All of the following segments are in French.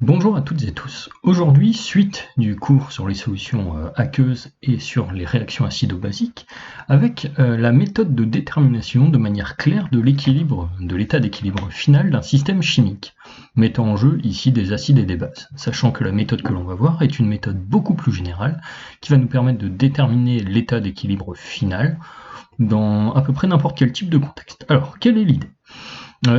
Bonjour à toutes et tous. Aujourd'hui, suite du cours sur les solutions aqueuses et sur les réactions acido-basiques, avec la méthode de détermination de manière claire de l'équilibre, de l'état d'équilibre final d'un système chimique, mettant en jeu ici des acides et des bases, sachant que la méthode que l'on va voir est une méthode beaucoup plus générale qui va nous permettre de déterminer l'état d'équilibre final dans à peu près n'importe quel type de contexte. Alors, quelle est l'idée?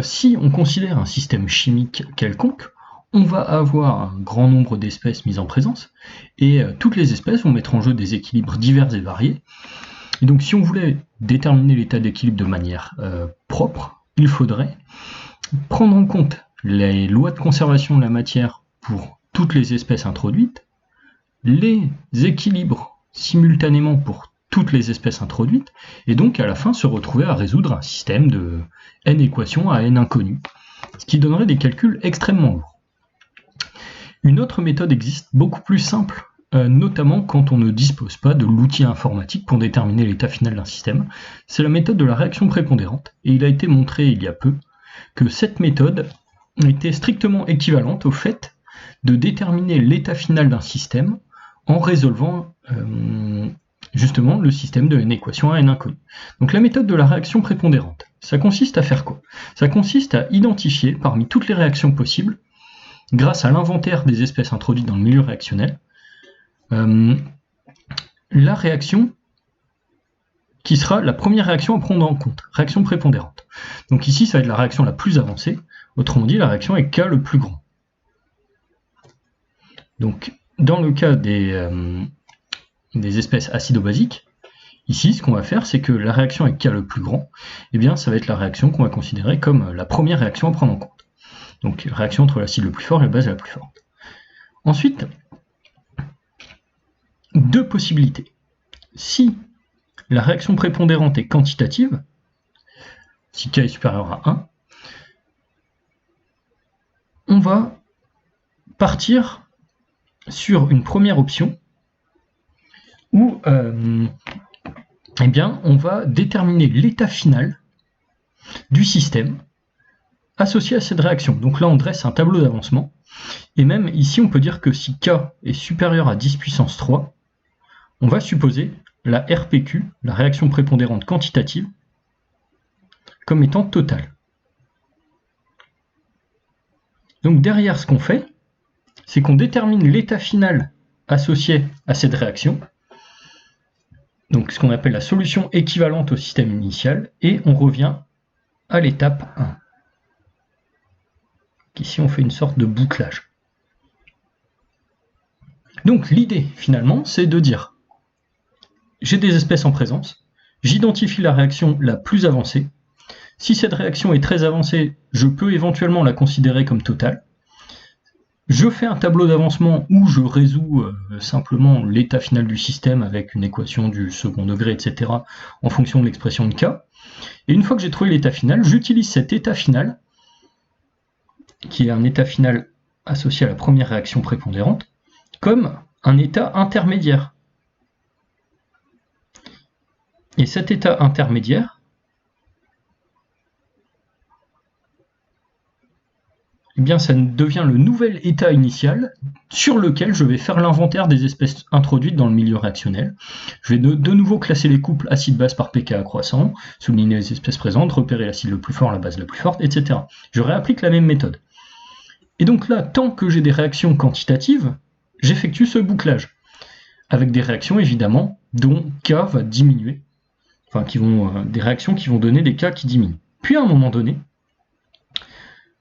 Si on considère un système chimique quelconque, on va avoir un grand nombre d'espèces mises en présence, et toutes les espèces vont mettre en jeu des équilibres divers et variés. Et donc si on voulait déterminer l'état d'équilibre de manière propre, il faudrait prendre en compte les lois de conservation de la matière pour toutes les espèces introduites, les équilibres simultanément pour toutes les espèces introduites, et donc à la fin se retrouver à résoudre un système de n équations à n inconnues, ce qui donnerait des calculs extrêmement lourds. Une autre méthode existe beaucoup plus simple, notamment quand on ne dispose pas de l'outil informatique pour déterminer l'état final d'un système. C'est la méthode de la réaction prépondérante, et il a été montré il y a peu que cette méthode était strictement équivalente au fait de déterminer l'état final d'un système en résolvant justement le système de n équations à n inconnues. Donc la méthode de la réaction prépondérante, ça consiste à faire quoi? Ça consiste à identifier parmi toutes les réactions possibles, grâce à l'inventaire des espèces introduites dans le milieu réactionnel, la réaction qui sera la première réaction à prendre en compte, réaction prépondérante. Donc ici, ça va être la réaction la plus avancée, autrement dit, la réaction avec K le plus grand. Donc, dans le cas des espèces acido-basiques, ici, ce qu'on va faire, c'est que la réaction avec K le plus grand, eh bien, ça va être la réaction qu'on va considérer comme la première réaction à prendre en compte. Donc, réaction entre l'acide le plus fort et la base la plus forte. Ensuite, deux possibilités. Si la réaction prépondérante est quantitative, si K est supérieur à 1, on va partir sur une première option où eh bien, on va déterminer l'état final du système associé à cette réaction. Donc là, on dresse un tableau d'avancement, et même ici, on peut dire que si K est supérieur à 10 puissance 3, on va supposer la RPQ, la réaction prépondérante quantitative, comme étant totale. Donc derrière, ce qu'on fait, c'est qu'on détermine l'état final associé à cette réaction, donc ce qu'on appelle la solution équivalente au système initial, et on revient à l'étape 1. Ici, on fait une sorte de bouclage. Donc l'idée, finalement, c'est de dire, j'ai des espèces en présence, j'identifie la réaction la plus avancée. Si cette réaction est très avancée, je peux éventuellement la considérer comme totale. Je fais un tableau d'avancement où je résous simplement l'état final du système avec une équation du second degré, etc., en fonction de l'expression de K. Et une fois que j'ai trouvé l'état final, j'utilise cet état final, qui est un état final associé à la première réaction prépondérante, comme un état intermédiaire. Et cet état intermédiaire, eh bien, ça devient le nouvel état initial sur lequel je vais faire l'inventaire des espèces introduites dans le milieu réactionnel. Je vais de nouveau classer les couples acide-base par pKa croissant, souligner les espèces présentes, repérer l'acide le plus fort, la base la plus forte, etc. Je réapplique la même méthode. Et donc là, tant que j'ai des réactions quantitatives, j'effectue ce bouclage, avec des réactions évidemment dont K va diminuer, enfin des réactions qui vont donner des K qui diminuent. Puis à un moment donné,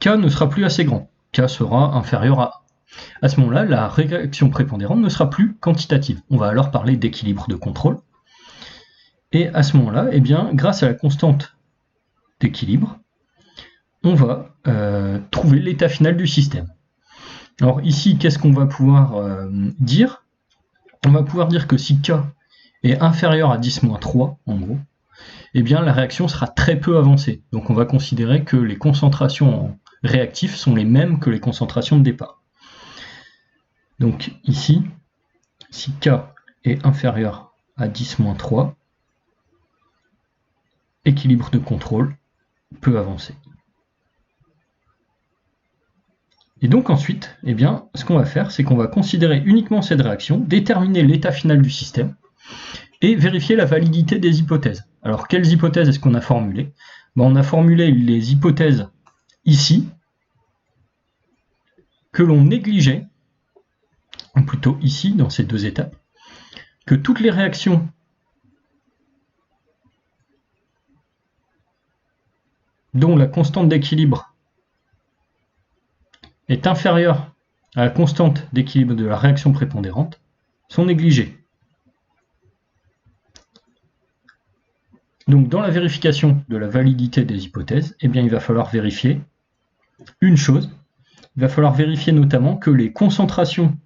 K ne sera plus assez grand, K sera inférieur à 1. À ce moment-là, la réaction prépondérante ne sera plus quantitative. On va alors parler d'équilibre de contrôle. Et à ce moment-là, eh bien, grâce à la constante d'équilibre, on va trouver l'état final du système. Alors ici, qu'est-ce qu'on va pouvoir dire? On va pouvoir dire que si K est inférieur à 10-3, en gros, eh bien la réaction sera très peu avancée. Donc on va considérer que les concentrations réactives sont les mêmes que les concentrations de départ. Donc ici, si K est inférieur à 10-3, équilibre de contrôle, peu avancé. Et donc ensuite, eh bien, ce qu'on va faire, c'est qu'on va considérer uniquement cette réaction, déterminer l'état final du système, et vérifier la validité des hypothèses. Alors, quelles hypothèses est-ce qu'on a formulées? On a formulé les hypothèses ici, que l'on négligeait, ou plutôt ici, dans ces deux étapes, que toutes les réactions dont la constante d'équilibre est inférieure à la constante d'équilibre de la réaction prépondérante sont négligées. Donc dans la vérification de la validité des hypothèses, eh bien, il va falloir vérifier une chose. Il va falloir vérifier notamment que les concentrations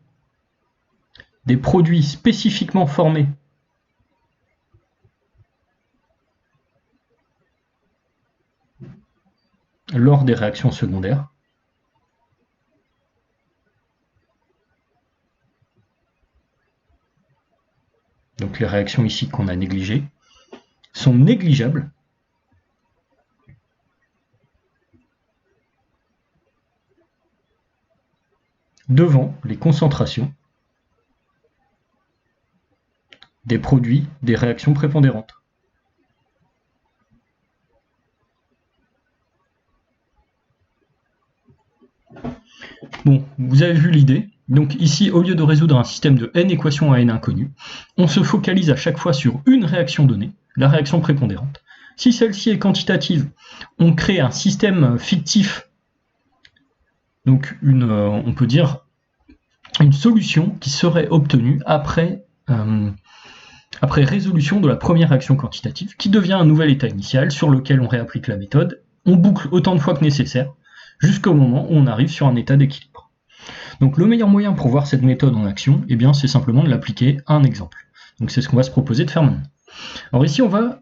des produits spécifiquement formés lors des réactions secondaires donc les réactions ici qu'on a négligées, sont négligeables devant les concentrations des produits des réactions prépondérantes. Bon, vous avez vu l'idée. Donc ici, au lieu de résoudre un système de n équations à n inconnues, on se focalise à chaque fois sur une réaction donnée, la réaction prépondérante. Si celle-ci est quantitative, on crée un système fictif, donc on peut dire une solution qui serait obtenue après résolution de la première réaction quantitative, qui devient un nouvel état initial sur lequel on réapplique la méthode, on boucle autant de fois que nécessaire, jusqu'au moment où on arrive sur un état d'équilibre. Donc le meilleur moyen pour voir cette méthode en action, eh bien, c'est simplement de l'appliquer à un exemple. Donc c'est ce qu'on va se proposer de faire maintenant. Alors ici, on va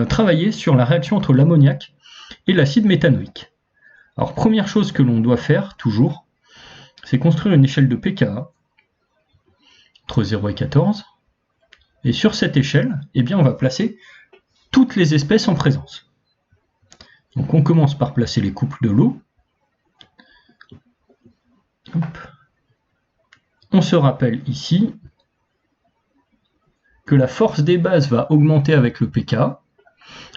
travailler sur la réaction entre l'ammoniac et l'acide méthanoïque. Alors première chose que l'on doit faire, toujours, c'est construire une échelle de pKa entre 0 et 14. Et sur cette échelle, eh bien, on va placer toutes les espèces en présence. Donc on commence par placer les couples de l'eau. On se rappelle ici que la force des bases va augmenter avec le pKa,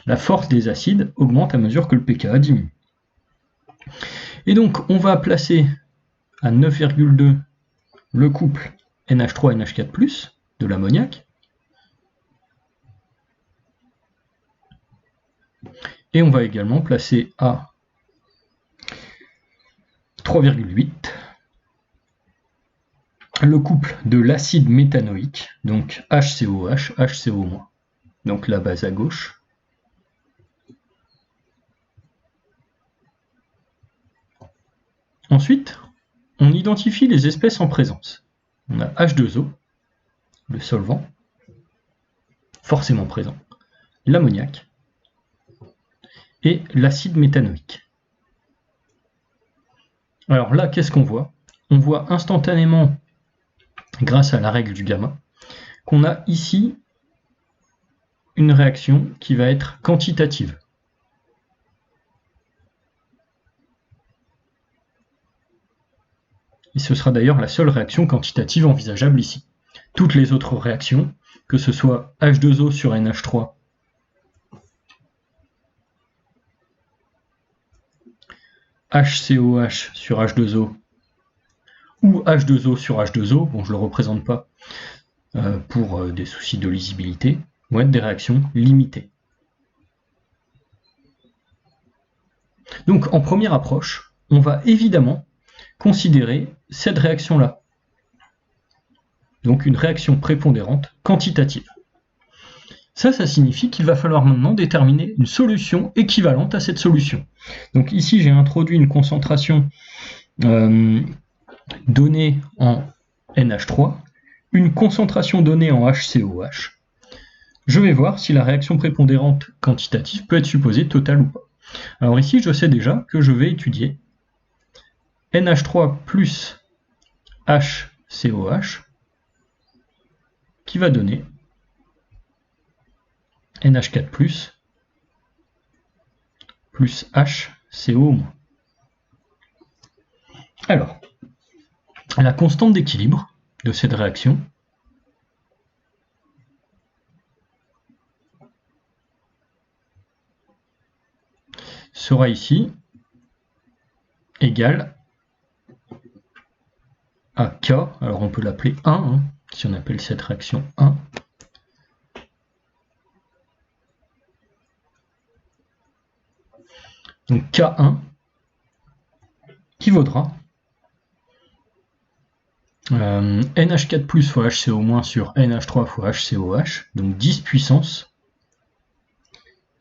la force des acides augmente à mesure que le pKa diminue. Et donc on va placer à 9,2 le couple NH3NH4+, de l'ammoniac, et on va également placer à 3,8 le couple de l'acide méthanoïque, donc HCOH, HCO-, donc la base à gauche. Ensuite, on identifie les espèces en présence. On a H2O, le solvant, forcément présent, l'ammoniac et l'acide méthanoïque. Alors là, qu'est-ce qu'on voit? On voit instantanément, grâce à la règle du gamma, qu'on a ici une réaction qui va être quantitative. Et ce sera d'ailleurs la seule réaction quantitative envisageable ici. Toutes les autres réactions, que ce soit H2O sur NH3, HCOH sur H2O, ou H2O sur H2O, bon je ne le représente pas pour des soucis de lisibilité, vont être des réactions limitées. Donc en première approche, on va évidemment considérer cette réaction-là, donc une réaction prépondérante quantitative. Ça signifie qu'il va falloir maintenant déterminer une solution équivalente à cette solution. Donc ici, j'ai introduit une concentration donnée en NH3, une concentration donnée en HCOH. Je vais voir si la réaction prépondérante quantitative peut être supposée totale ou pas. Alors ici, je sais déjà que je vais étudier NH3 plus HCOH qui va donner NH4 plus HCO-. Alors, la constante d'équilibre de cette réaction sera ici égale à K, alors on peut l'appeler 1, hein, si on appelle cette réaction 1. Donc K1 qui vaudra NH4+ fois HCO- sur NH3 fois HCOH, donc 10 puissance,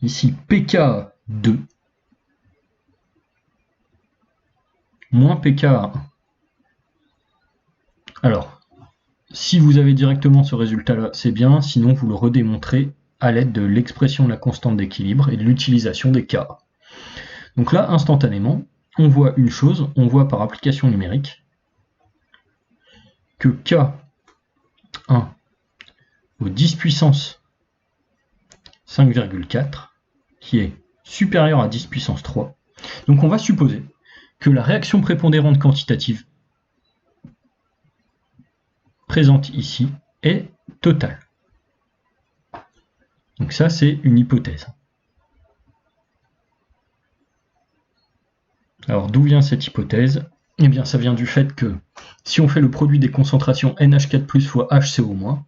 ici pK2 moins pK1. Alors, si vous avez directement ce résultat-là, c'est bien, sinon vous le redémontrez à l'aide de l'expression de la constante d'équilibre et de l'utilisation des K. Donc là, instantanément, on voit une chose, on voit par application numérique que K1 au 10 puissance 5,4, qui est supérieur à 10 puissance 3. Donc on va supposer que la réaction prépondérante quantitative présente ici est totale. Donc ça, c'est une hypothèse. Alors d'où vient cette hypothèse? Eh bien ça vient du fait que si on fait le produit des concentrations NH4+ fois HCO-,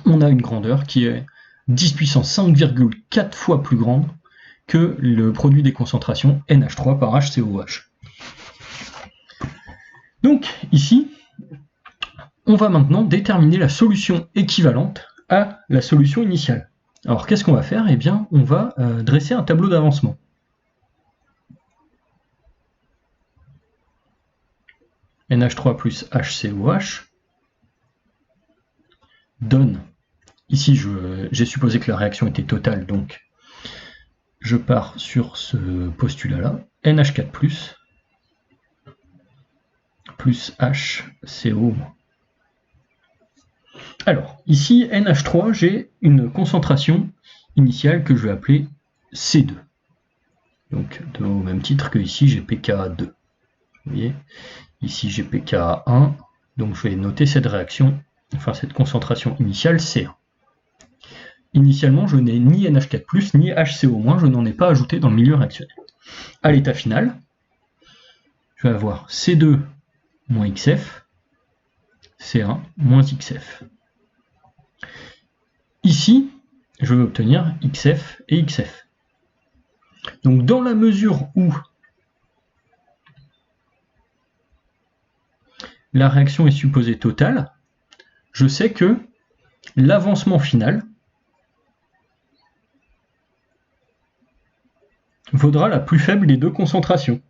on a une grandeur qui est 10 puissance 5,4 fois plus grande que le produit des concentrations NH3 par HCOH. Donc ici, on va maintenant déterminer la solution équivalente à la solution initiale. Alors qu'est-ce qu'on va faire? Eh bien, on va dresser un tableau d'avancement. NH3 plus HCOH donne, ici j'ai supposé que la réaction était totale, donc je pars sur ce postulat-là, NH4+, plus HCO-. Alors, ici, NH3, j'ai une concentration initiale que je vais appeler C2. Donc, au même titre que ici, j'ai pKa2. Vous voyez, ici, j'ai pKa1. Donc, je vais noter cette réaction, enfin, cette concentration initiale C1. Initialement, je n'ai ni NH4+, ni HCO-, je n'en ai pas ajouté dans le milieu réactionnel. À l'état final, je vais avoir C2 moins XF, C1 moins XF. Ici, je vais obtenir XF et XF. Donc dans la mesure où la réaction est supposée totale, je sais que l'avancement final vaudra la plus faible des deux concentrations.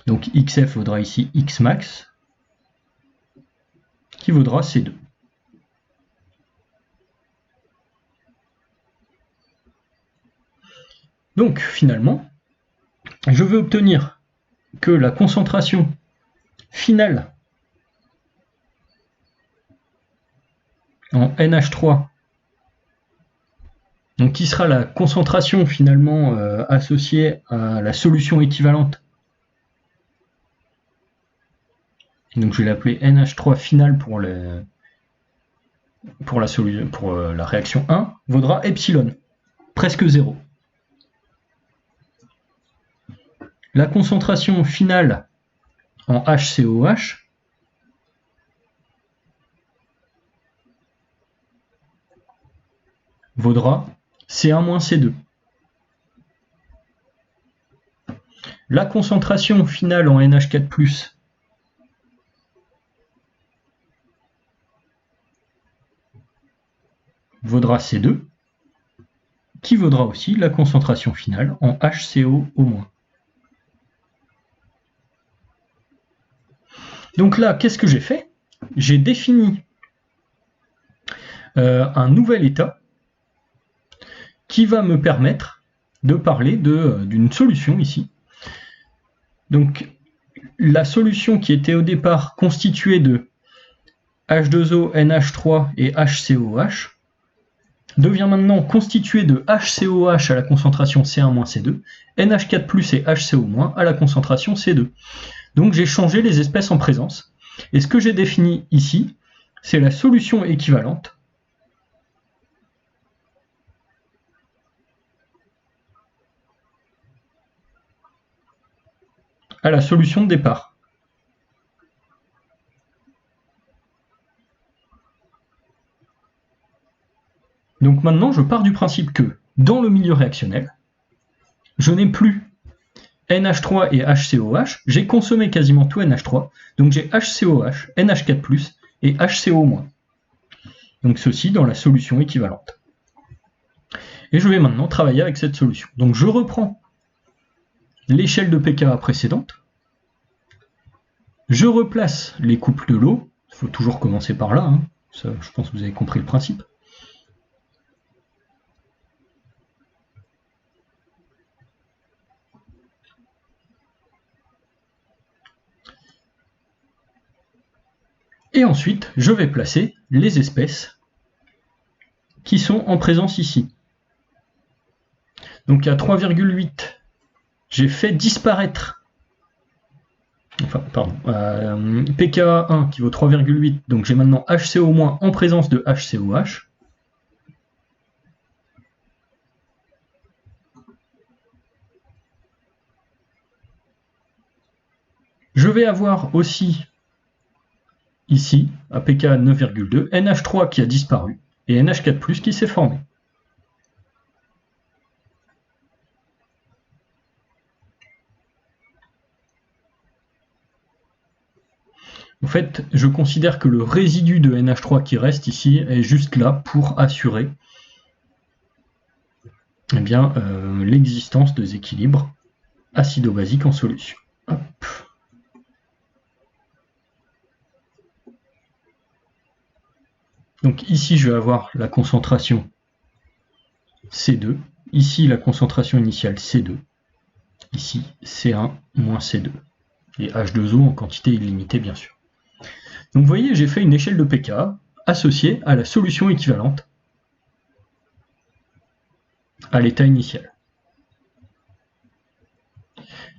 Donc XF vaudra ici Xmax, qui vaudra C2. Donc finalement, je veux obtenir que la concentration finale en NH3, donc qui sera la concentration finalement associée à la solution équivalente. Donc je vais l'appeler NH3 finale pour la réaction 1, vaudra epsilon, presque 0. La concentration finale en HCOH vaudra C1 moins C2. La concentration finale en NH4+, vaudra C2, qui vaudra aussi la concentration finale en HCO au moins. Donc là, qu'est-ce que j'ai fait? J'ai défini un nouvel état qui va me permettre de parler d'une solution ici. Donc la solution qui était au départ constituée de H2O, NH3 et HCOH devient maintenant constituée de HCOH à la concentration C1 moins C2, NH4+ et HCO- à la concentration C2. Donc j'ai changé les espèces en présence. Et ce que j'ai défini ici, c'est la solution équivalente à la solution de départ. Donc maintenant, je pars du principe que dans le milieu réactionnel, je n'ai plus NH3 et HCOH, j'ai consommé quasiment tout NH3, donc j'ai HCOH, NH4+, et HCO-. Donc ceci dans la solution équivalente. Et je vais maintenant travailler avec cette solution. Donc je reprends l'échelle de pKa précédente, je replace les couples de l'eau, il faut toujours commencer par là, hein. Ça, je pense que vous avez compris le principe. Et ensuite, je vais placer les espèces qui sont en présence ici. Donc à 3,8, j'ai fait disparaître, pKa 1 qui vaut 3,8, donc j'ai maintenant HCO- en présence de HCOH. Je vais avoir aussi ici, à pKa 9,2, NH3 qui a disparu et NH4+ qui s'est formé. En fait, je considère que le résidu de NH3 qui reste ici est juste là pour assurer l'existence de déséquilibres acido-basiques en solution. Hop. Donc ici, je vais avoir la concentration C2. Ici, la concentration initiale C2. Ici, C1 moins C2. Et H2O en quantité illimitée, bien sûr. Donc vous voyez, j'ai fait une échelle de pKa associée à la solution équivalente à l'état initial.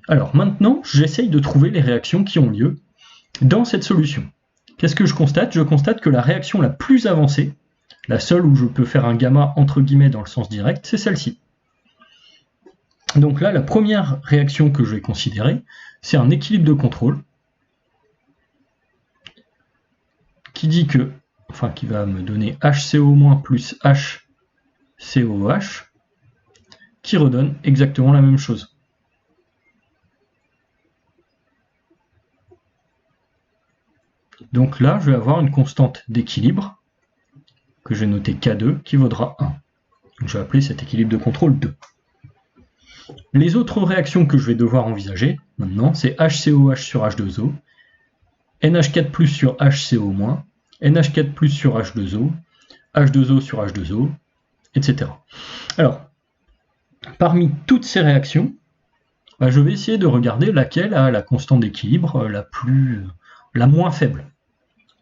Alors maintenant, j'essaye de trouver les réactions qui ont lieu dans cette solution. Qu'est-ce que je constate? Je constate que la réaction la plus avancée, la seule où je peux faire un gamma entre guillemets dans le sens direct, c'est celle-ci. Donc là, la première réaction que je vais considérer, c'est un équilibre de contrôle qui dit que, qui va me donner HCO- plus HCOH, qui redonne exactement la même chose. Donc là, je vais avoir une constante d'équilibre, que je vais noter K2, qui vaudra 1. Donc je vais appeler cet équilibre de contrôle 2. Les autres réactions que je vais devoir envisager, maintenant, c'est HCOH sur H2O, NH4+ sur HCO-, NH4+ sur H2O, H2O sur H2O, etc. Alors, parmi toutes ces réactions, je vais essayer de regarder laquelle a la constante d'équilibre la moins faible.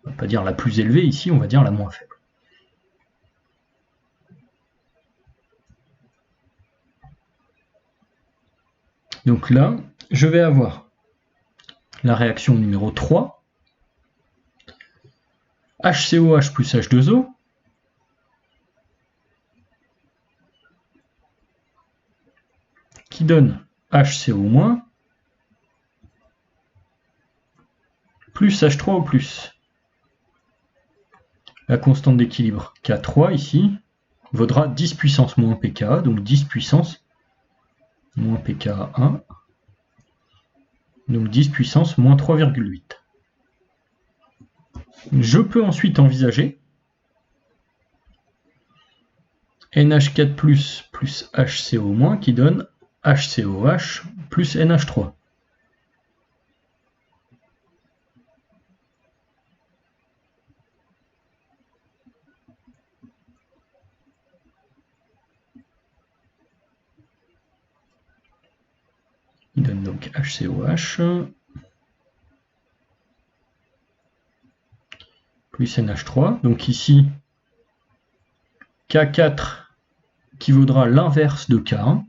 On ne va pas dire la plus élevée ici, on va dire la moins faible. Donc là, je vais avoir la réaction numéro 3, HCOH plus H2O, qui donne HCO- plus H3O+. La constante d'équilibre K3 ici vaudra 10 puissance moins pKa, donc 10 puissance moins pKa 1, donc 10 puissance moins 3,8. Je peux ensuite envisager NH4+ plus HCO- qui donne HCOH plus NH3. Il donne donc HCOH plus NH3. Donc ici, K4 qui vaudra l'inverse de K1.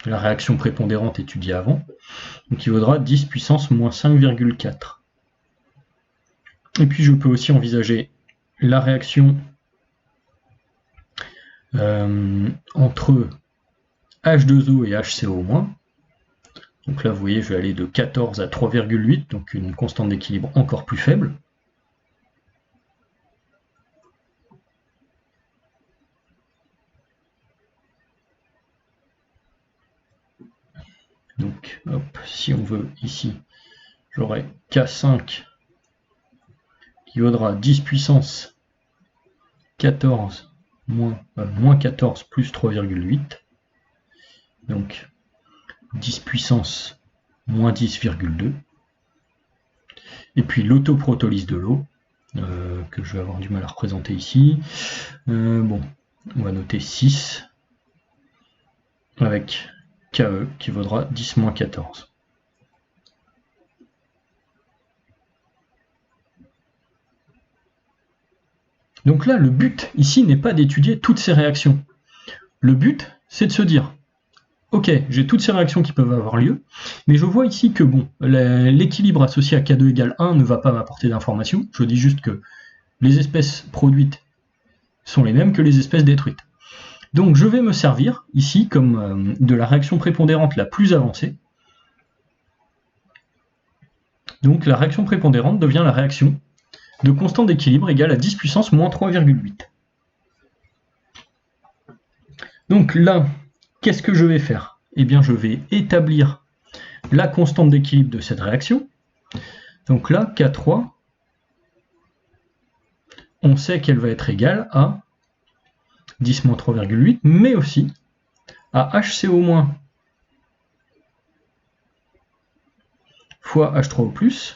la réaction prépondérante étudiée avant, donc il vaudra 10 puissance moins 5,4. Et puis je peux aussi envisager la réaction entre H2O et HCO-. Donc là, vous voyez, je vais aller de 14 à 3,8, donc une constante d'équilibre encore plus faible. Donc, hop, si on veut, ici, j'aurai K5 qui vaudra 10 puissance 14 moins 14 plus 3,8. Donc, 10 puissance moins 10,2. Et puis l'autoprotolyse de l'eau, que je vais avoir du mal à représenter ici. Bon, on va noter 6 avec KE qui vaudra 10 moins 14. Donc là, le but ici n'est pas d'étudier toutes ces réactions. Le but, c'est de se dire, ok, j'ai toutes ces réactions qui peuvent avoir lieu, mais je vois ici que bon, l'équilibre associé à K2 égale 1 ne va pas m'apporter d'informations. Je dis juste que les espèces produites sont les mêmes que les espèces détruites. Donc je vais me servir ici comme de la réaction prépondérante la plus avancée. Donc la réaction prépondérante devient la réaction de constante d'équilibre égale à 10 puissance moins 3,8. Donc là, qu'est-ce que je vais faire? Eh bien, je vais établir la constante d'équilibre de cette réaction. Donc là, K3, on sait qu'elle va être égale à 10 moins 3,8, mais aussi à HCO- fois H3O+,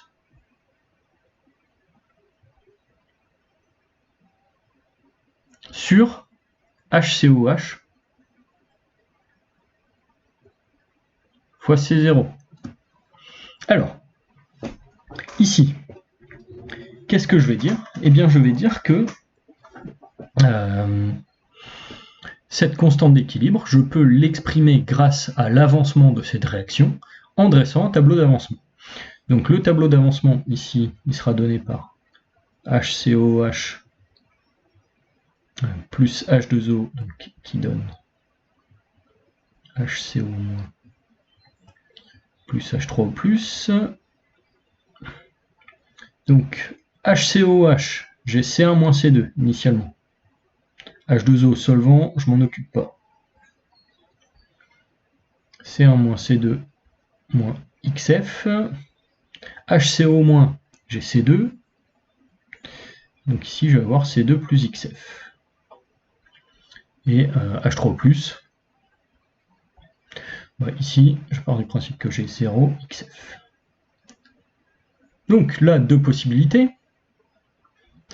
sur HCOH fois C0. Alors, ici, qu'est-ce que je vais dire? Eh bien, je vais dire que cette constante d'équilibre, je peux l'exprimer grâce à l'avancement de cette réaction en dressant un tableau d'avancement. Donc le tableau d'avancement, ici, il sera donné par HCOH plus H2O, donc, qui donne HCO- plus H3O+. Donc HCOH, j'ai C1 moins C2 initialement. H2O solvant, je m'en occupe pas. C1 moins C2 moins XF. HCO-, j'ai C2. Donc ici, je vais avoir C2 plus XF. Et H3+. Ici, je pars du principe que j'ai 0 XF. Donc là, deux possibilités.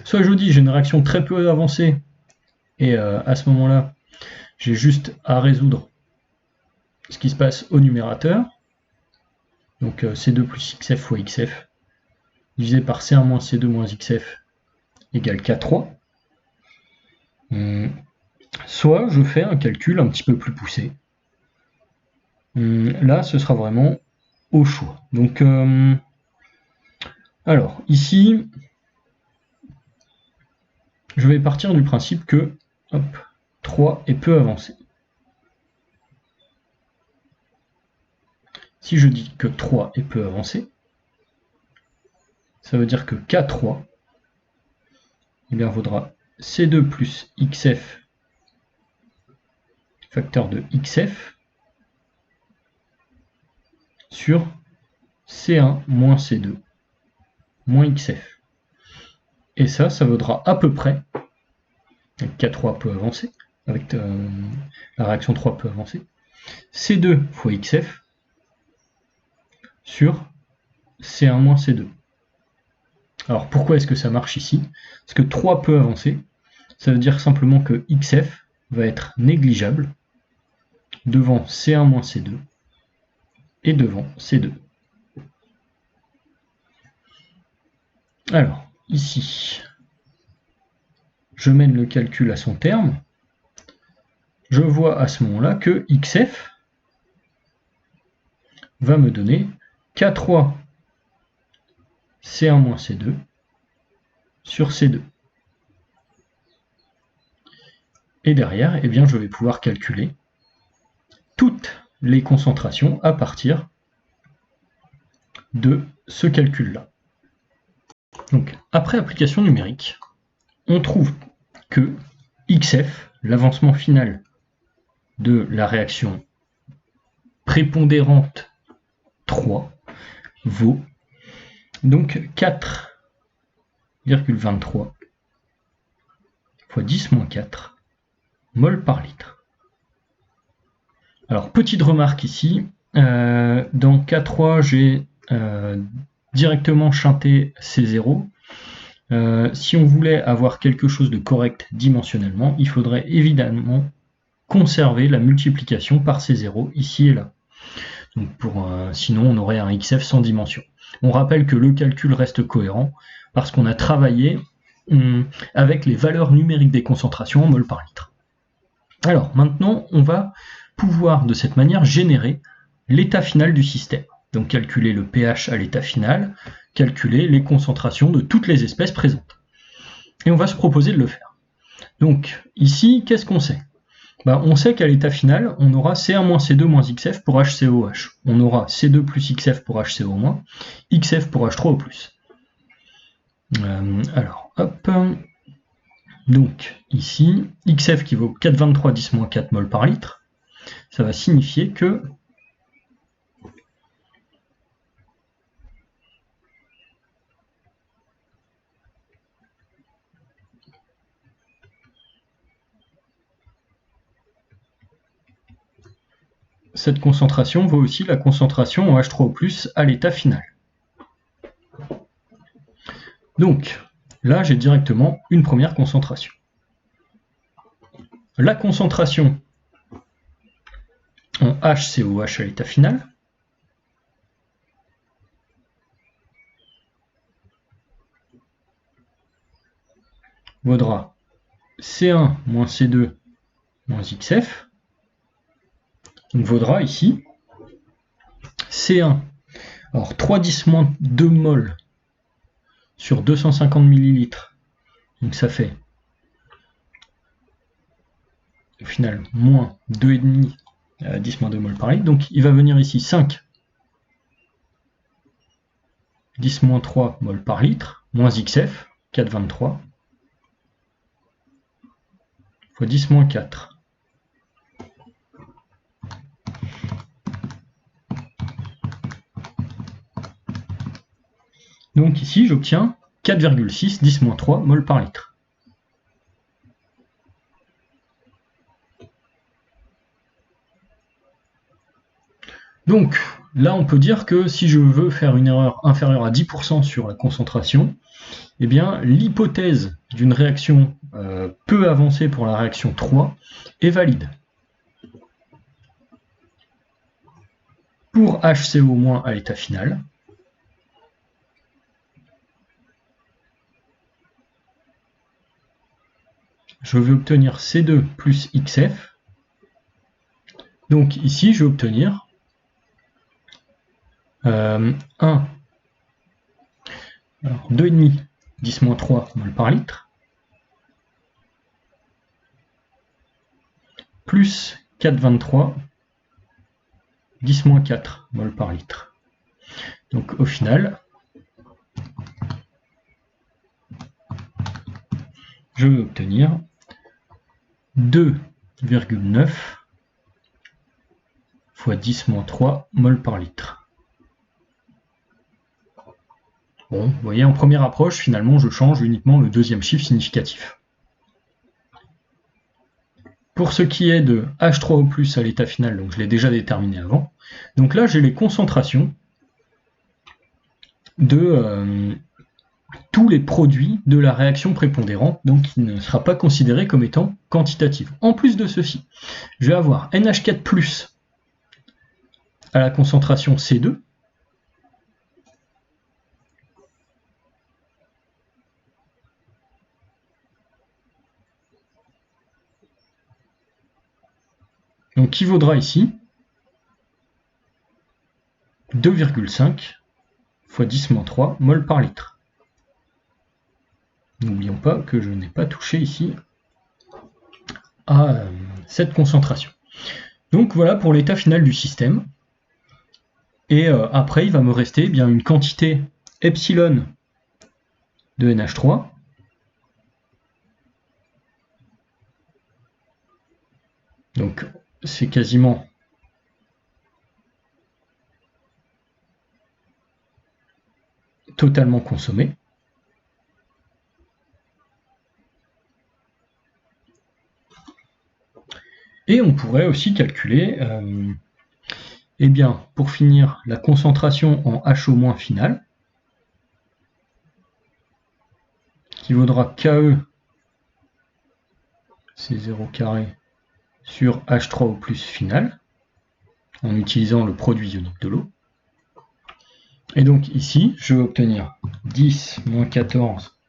Soit je dis j'ai une réaction très peu avancée, et à ce moment-là, j'ai juste à résoudre ce qui se passe au numérateur. Donc C2 plus XF fois XF, divisé par C1 moins C2 moins XF, égale K3. Soit je fais un calcul un petit peu plus poussé. Là, ce sera vraiment au choix. Donc, alors, ici, je vais partir du principe que 3 est peu avancé. Si je dis que 3 est peu avancé, ça veut dire que K3 eh bien, vaudra C2 plus XF facteur de XF sur C1 moins C2 moins XF. Et ça vaudra à peu près, K3 peu avancé, avec la réaction 3 peu avancée, C2 fois XF sur C1 moins C2. Alors pourquoi est-ce que ça marche ici? Parce que 3 peu avancé, ça veut dire simplement que XF va être négligeable devant C1 moins C2 et devant C2. Alors, ici, je mène le calcul à son terme. Je vois à ce moment-là que XF va me donner K3 C1 moins C2 sur C2. Et derrière, eh bien, je vais pouvoir calculer toutes les concentrations à partir de ce calcul-là. Donc, après application numérique, on trouve que XF, l'avancement final de la réaction prépondérante 3, vaut donc 4,23 fois 10 moins 4 mol par litre. Alors, petite remarque ici, dans K3, j'ai directement chanté C0. Si on voulait avoir quelque chose de correct dimensionnellement, il faudrait évidemment conserver la multiplication par C0 ici et là. Donc sinon, on aurait un XF sans dimension. On rappelle que le calcul reste cohérent parce qu'on a travaillé avec les valeurs numériques des concentrations en mol par litre. Alors maintenant, on va pouvoir de cette manière générer l'état final du système. Donc calculer le pH à l'état final, calculer les concentrations de toutes les espèces présentes. Et on va se proposer de le faire. Donc ici, qu'est-ce qu'on sait? On sait qu'à l'état final, on aura C1 moins C2 moins XF pour HCOH. On aura C2 plus XF pour HCO-, XF pour H3O+. Alors, hop. Donc, ici, XF qui vaut 4,23 10 moins 4 mol par litre, ça va signifier que cette concentration vaut aussi la concentration en H3O+, à l'état final. Donc, là, j'ai directement une première concentration. La concentration en HCOH à l'état final vaudra C1 moins C2 moins XF, donc vaudra ici C1, alors 3,10 moins 2 mol sur 250 ml, donc ça fait au final moins 2,5 10 moins 2 mol par litre, donc il va venir ici 5 10 moins 3 mol par litre, moins XF, 4,23, fois 10 moins 4. Donc ici, j'obtiens 4,6 10 moins 3 mol par litre. Donc là, on peut dire que si je veux faire une erreur inférieure à 10% sur la concentration, eh bien l'hypothèse d'une réaction peu avancée pour la réaction 3 est valide. Pour HCO- à l'état final, je vais obtenir C2 plus XF. Donc ici, je vais obtenir 2,5 10 moins 3 mol par litre, plus 4,23 10 moins 4 mol par litre. Donc au final, je vais obtenir 2,9 fois 10 moins 3 mol par litre. Bon, vous voyez, en première approche, finalement, je change uniquement le deuxième chiffre significatif. Pour ce qui est de H3O+ à l'état final, donc je l'ai déjà déterminé avant, donc là, j'ai les concentrations de tous les produits de la réaction prépondérante, donc qui ne sera pas considérée comme étant quantitative. En plus de ceci, je vais avoir NH4+ à la concentration C2, donc qui vaudra ici 2,5 fois 10-3 mol par litre. N'oublions pas que je n'ai pas touché ici à cette concentration. Donc voilà pour l'état final du système. Et après, il va me rester eh bien une quantité epsilon de NH3 donc c'est quasiment totalement consommé. Et on pourrait aussi calculer, eh bien, pour finir, la concentration en HO- finale, qui vaudra KE, c'est 0 carré, sur H3O plus final, en utilisant le produit ionique de l'eau. Et donc ici, je vais obtenir 10 moins 14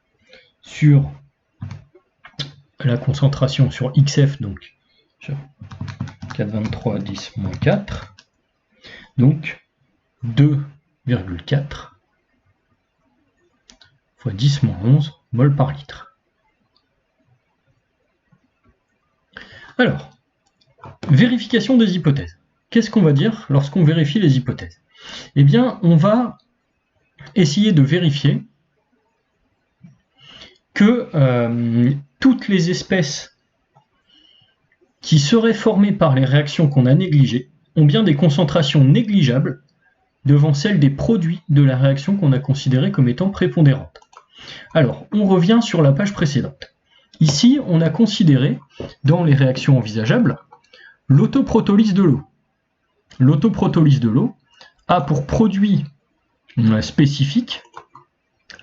sur la concentration sur XF, donc 4,23 10 moins 4, donc 2,4 fois 10 moins 11 mol par litre. Alors, vérification des hypothèses. Qu'est-ce qu'on va dire lorsqu'on vérifie les hypothèses? Eh bien, on va essayer de vérifier que toutes les espèces qui seraient formées par les réactions qu'on a négligées ont bien des concentrations négligeables devant celles des produits de la réaction qu'on a considérées comme étant prépondérantes. Alors, on revient sur la page précédente. Ici, on a considéré, dans les réactions envisageables, l'autoprotolyse de l'eau. L'autoprotolyse de l'eau a pour produit spécifique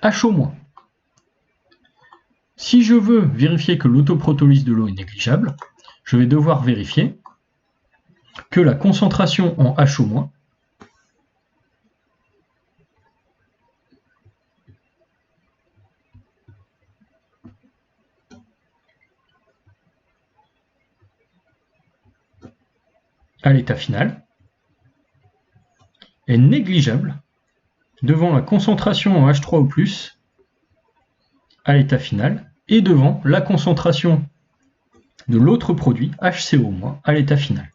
HO-. Si je veux vérifier que l'autoprotolyse de l'eau est négligeable, je vais devoir vérifier que la concentration en HO- à l'état final est négligeable devant la concentration en H3O+, à l'état final, et devant la concentration de l'autre produit, HCO-, à l'état final.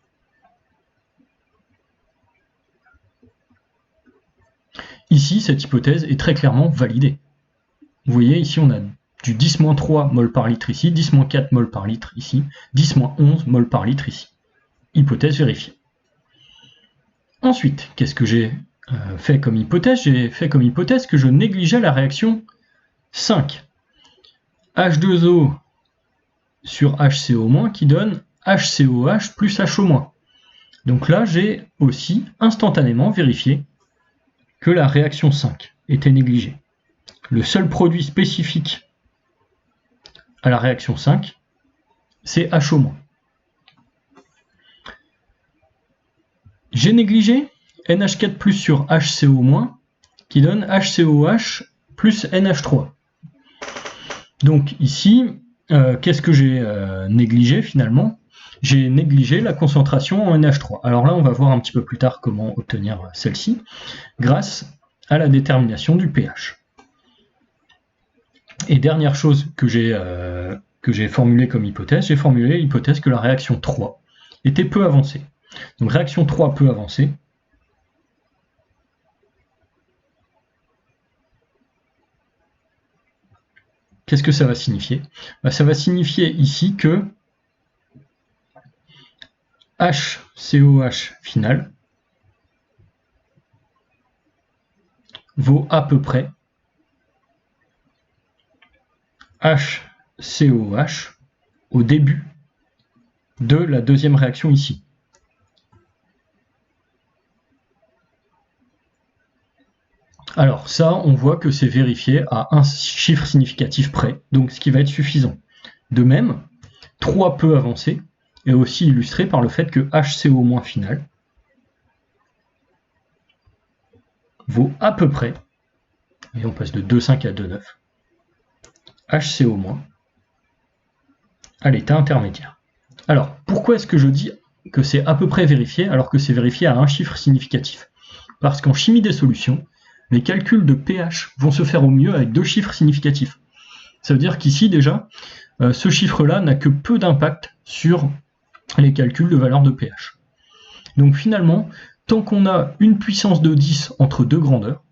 Ici, cette hypothèse est très clairement validée. Vous voyez, ici, on a du 10-3 mol par litre ici, 10-4 mol par litre ici, 10-11 mol par litre ici. Hypothèse vérifiée. Ensuite, qu'est-ce que j'ai fait comme hypothèse? J'ai fait comme hypothèse que je négligeais la réaction 5. H2O sur HCO- qui donne HCOH plus HO-. Donc là, j'ai aussi instantanément vérifié que la réaction 5 était négligée. Le seul produit spécifique à la réaction 5, c'est HO-. J'ai négligé NH4+ sur HCO- qui donne HCOH plus NH3. Donc ici, qu'est-ce que j'ai négligé finalement? J'ai négligé la concentration en NH3. Alors là, on va voir un petit peu plus tard comment obtenir celle-ci, grâce à la détermination du pH. Et dernière chose que j'ai formulée comme hypothèse, j'ai formulé l'hypothèse que la réaction 3 était peu avancée. Donc réaction 3 peu avancée. Qu'est-ce que ça va signifier? Ça va signifier ici que HCOH final vaut à peu près HCOH au début de la deuxième réaction ici. Alors ça, on voit que c'est vérifié à un chiffre significatif près, donc ce qui va être suffisant. De même, 3 peu avancé est aussi illustré par le fait que HCO- final vaut à peu près, et on passe de 2,5 à 2,9, HCO- à l'état intermédiaire. Alors, pourquoi est-ce que je dis que c'est à peu près vérifié alors que c'est vérifié à un chiffre significatif? Parce qu'en chimie des solutions, les calculs de pH vont se faire au mieux avec 2 chiffres significatifs. Ça veut dire qu'ici déjà, ce chiffre-là n'a que peu d'impact sur les calculs de valeur de pH. Donc finalement, tant qu'on a une puissance de 10 entre deux grandeurs,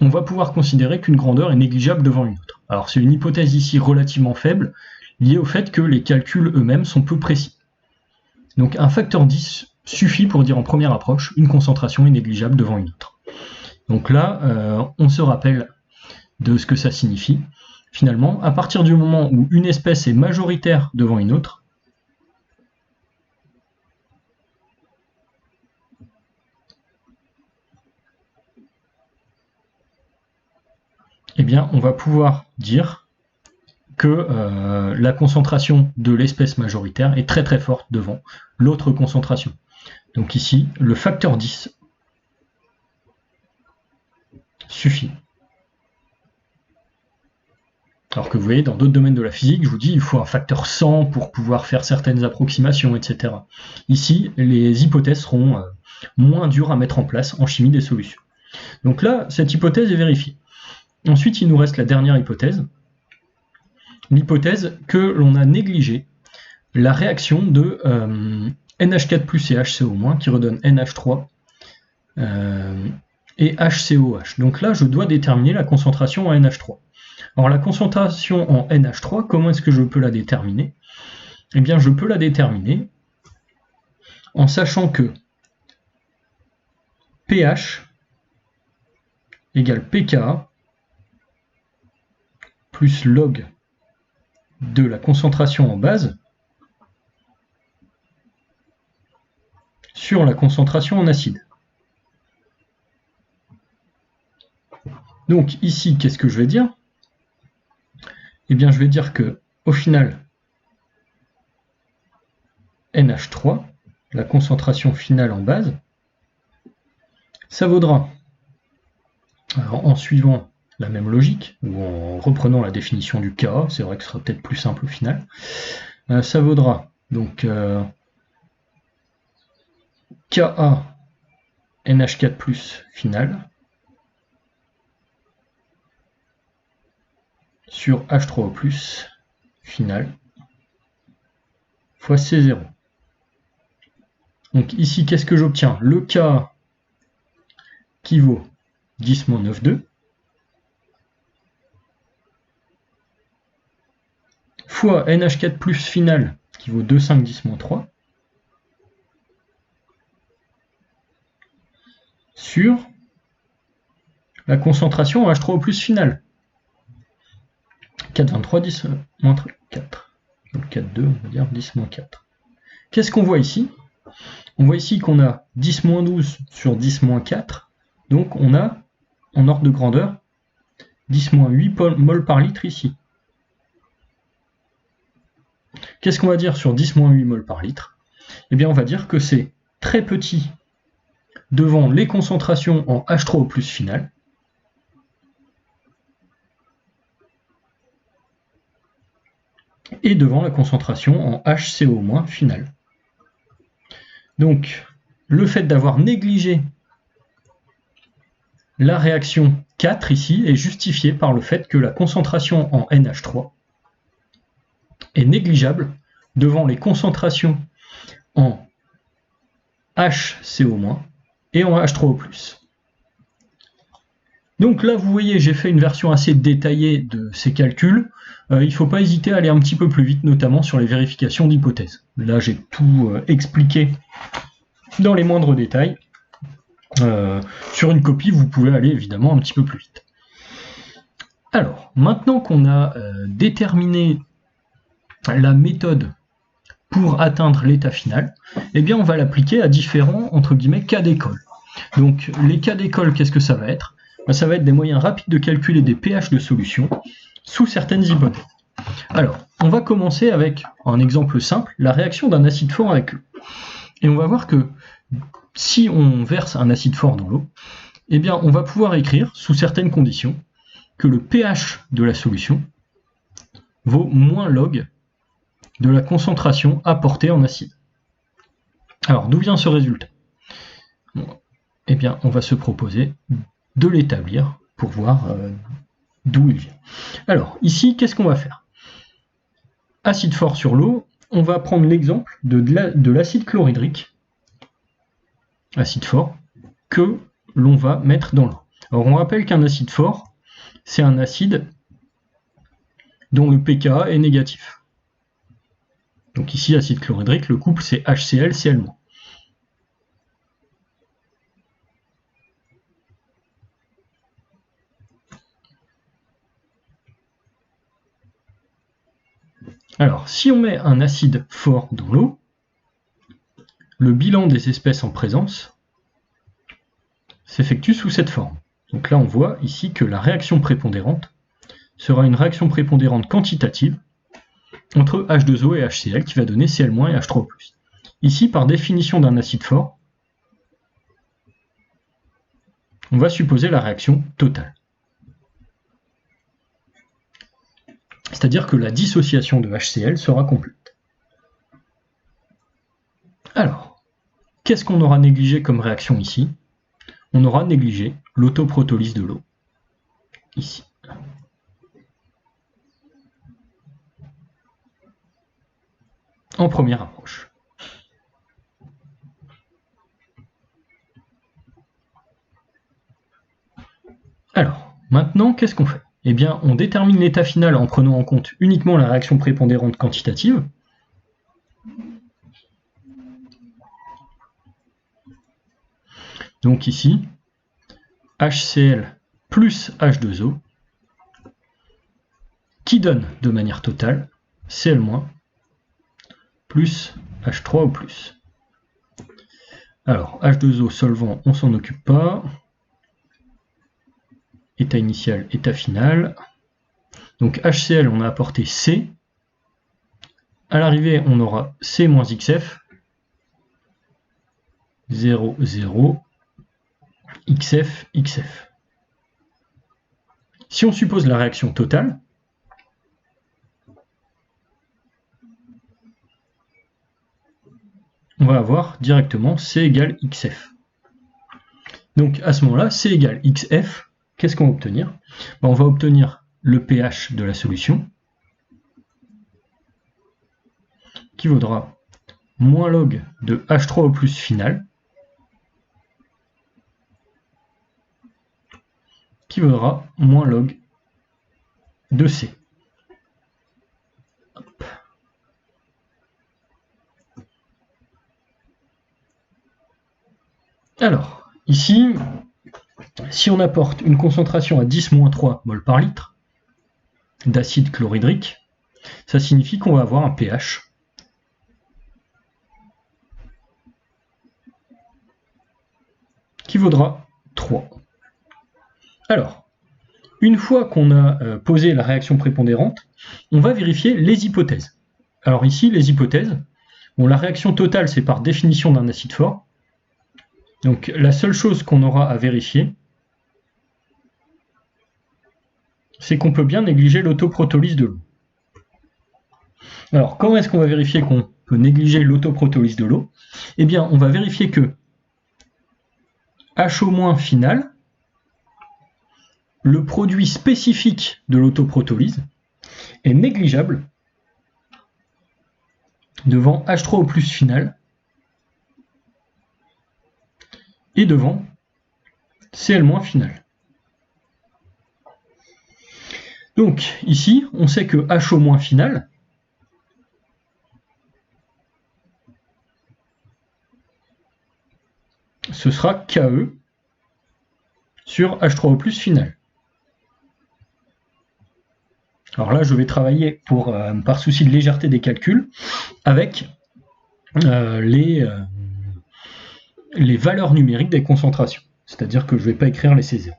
on va pouvoir considérer qu'une grandeur est négligeable devant une autre. Alors c'est une hypothèse ici relativement faible, liée au fait que les calculs eux-mêmes sont peu précis. Donc un facteur 10 suffit pour dire en première approche une concentration est négligeable devant une autre. Donc là, on se rappelle de ce que ça signifie. Finalement, à partir du moment où une espèce est majoritaire devant une autre, eh bien, on va pouvoir dire que la concentration de l'espèce majoritaire est très très forte devant l'autre concentration. Donc ici, le facteur 10 suffit. Alors que vous voyez, dans d'autres domaines de la physique, je vous dis, il faut un facteur 100 pour pouvoir faire certaines approximations, etc. Ici, les hypothèses seront moins dures à mettre en place en chimie des solutions. Donc là, cette hypothèse est vérifiée. Ensuite, il nous reste la dernière hypothèse, l'hypothèse que l'on a négligé la réaction de NH4+ et HCO- qui redonne NH3 et HCOH. Donc là, je dois déterminer la concentration en NH3. Alors la concentration en NH3, comment est-ce que je peux la déterminer? Eh bien, je peux la déterminer en sachant que pH égale pKa plus log de la concentration en base sur la concentration en acide. Donc ici, qu'est-ce que je vais dire? Eh bien, je vais dire que, au final, NH3, la concentration finale en base, ça vaudra, alors, en suivant la même logique, ou en reprenant la définition du Ka, c'est vrai que ce sera peut-être plus simple au final, ça vaudra donc Ka NH4+ final sur H3O+ final fois C0. Donc ici, qu'est-ce que j'obtiens? Le K qui vaut 10-9,2 fois NH4+ final qui vaut 2,5-10-3 sur la concentration en H3O+ final. 4,23, 10-4. Donc 4,2, on va dire 10-4. Qu'est-ce qu'on voit ici? On voit ici qu'on a 10-12 sur 10-4. Donc on a, en ordre de grandeur, 10-8 mol par litre ici. Qu'est-ce qu'on va dire sur 10-8 mol par litre? Eh bien on va dire que c'est très petit devant les concentrations en H3O+ final. Et devant la concentration en HCO- finale. Donc, le fait d'avoir négligé la réaction 4 ici est justifié par le fait que la concentration en NH3 est négligeable devant les concentrations en HCO- et en H3O+. Donc là, vous voyez, j'ai fait une version assez détaillée de ces calculs. Il ne faut pas hésiter à aller un petit peu plus vite, notamment sur les vérifications d'hypothèses. Là, j'ai tout expliqué dans les moindres détails. Sur une copie, vous pouvez aller évidemment un petit peu plus vite. Alors, maintenant qu'on a déterminé la méthode pour atteindre l'état final, eh bien, on va l'appliquer à différents, entre guillemets, cas d'école. Donc, les cas d'école, qu'est-ce que ça va être? Ça va être des moyens rapides de calculer des pH de solution sous certaines hypothèses. Alors, on va commencer avec un exemple simple, la réaction d'un acide fort avec l'eau. Et on va voir que si on verse un acide fort dans l'eau, eh bien, on va pouvoir écrire, sous certaines conditions, que le pH de la solution vaut moins log de la concentration apportée en acide. Alors, d'où vient ce résultat? eh bien, on va se proposer de l'établir pour voir d'où il vient. Alors, ici, qu'est-ce qu'on va faire? Acide fort sur l'eau, on va prendre l'exemple de l'acide chlorhydrique, acide fort, que l'on va mettre dans l'eau. Alors, on rappelle qu'un acide fort, c'est un acide dont le pKa est négatif. Donc ici, acide chlorhydrique, le couple c'est HCl, Cl-. Alors, si on met un acide fort dans l'eau, le bilan des espèces en présence s'effectue sous cette forme. Donc là, on voit ici que la réaction prépondérante sera une réaction prépondérante quantitative entre H2O et HCl qui va donner Cl- et H3O+. Ici, par définition d'un acide fort, on va supposer la réaction totale. C'est-à-dire que la dissociation de HCl sera complète. Alors, qu'est-ce qu'on aura négligé comme réaction ici? On aura négligé l'autoprotolyse de l'eau, ici. En première approche. Alors, maintenant, qu'est-ce qu'on fait? Eh bien, on détermine l'état final en prenant en compte uniquement la réaction prépondérante quantitative. Donc ici, HCl plus H2O, qui donne de manière totale Cl- plus H3O+. Alors, H2O solvant, on s'en occupe pas. État initial, état final. Donc HCl, on a apporté C. À l'arrivée, on aura C moins XF. 0, 0. XF, XF. Si on suppose la réaction totale, on va avoir directement C égale XF. Donc à ce moment-là, C égale XF, qu'est-ce qu'on va obtenir? On va obtenir le pH de la solution, qui vaudra moins log de H3O+ final, qui vaudra moins log de C. Hop. Alors, ici, si on apporte une concentration à 10-3 mol par litre d'acide chlorhydrique, ça signifie qu'on va avoir un pH qui vaudra 3. Alors, une fois qu'on a posé la réaction prépondérante, on va vérifier les hypothèses. Alors ici, les hypothèses, bon, la réaction totale, c'est par définition d'un acide fort. Donc la seule chose qu'on aura à vérifier, c'est qu'on peut bien négliger l'autoprotolyse de l'eau. Alors, comment est-ce qu'on va vérifier qu'on peut négliger l'autoprotolyse de l'eau? Eh bien, on va vérifier que HO- final, le produit spécifique de l'autoprotolyse, est négligeable devant H3O+ final et devant Cl- final. Donc ici, on sait que HO- final, ce sera Ke sur H3O+ final. Alors là, je vais travailler par souci de légèreté des calculs avec les valeurs numériques des concentrations. C'est-à-dire que je ne vais pas écrire les C0.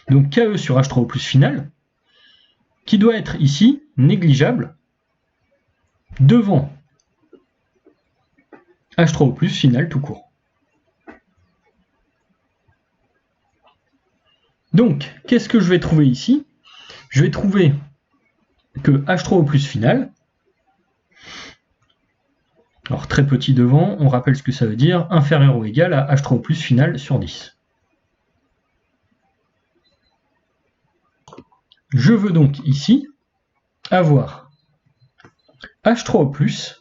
Donc Ke sur H3O+ final, qui doit être ici négligeable devant H3O+ final tout court. Donc, qu'est-ce que je vais trouver ici? Je vais trouver que H3O+ final, alors très petit devant, on rappelle ce que ça veut dire, inférieur ou égal à H3O+ final sur 10. Je veux donc ici avoir H3O+,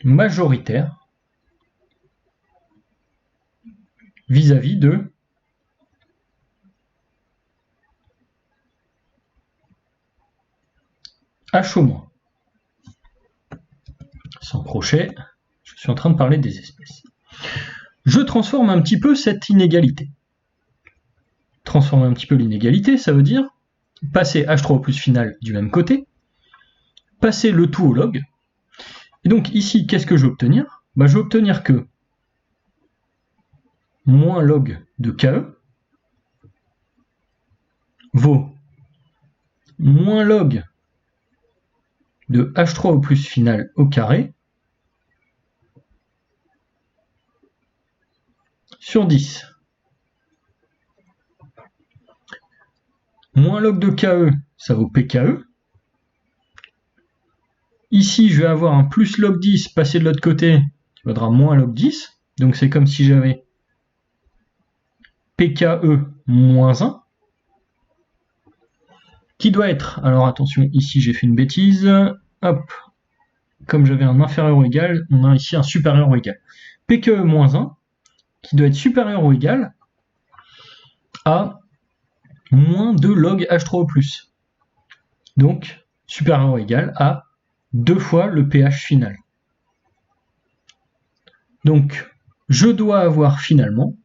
majoritaire vis-à-vis de H-. Sans crochet, je suis en train de parler des espèces. Je transforme un petit peu cette inégalité. Transformer un petit peu l'inégalité, ça veut dire passer H3O+ final du même côté, passer le tout au log. Et donc ici, qu'est-ce que je vais obtenir? Je vais obtenir que moins log de KE vaut moins log de H3O+ final au carré sur 10. Moins log de KE, ça vaut PKE. Ici, je vais avoir un plus log 10 passé de l'autre côté, qui vaudra moins log 10. Donc c'est comme si j'avais PKE moins 1, qui doit être, alors attention, ici j'ai fait une bêtise, hop, comme j'avais un inférieur ou égal, on a ici un supérieur ou égal. PKE moins 1, qui doit être supérieur ou égal à moins 2 log H3O+. Donc, supérieur ou égal à 2 fois le pH final. Donc, je dois avoir finalement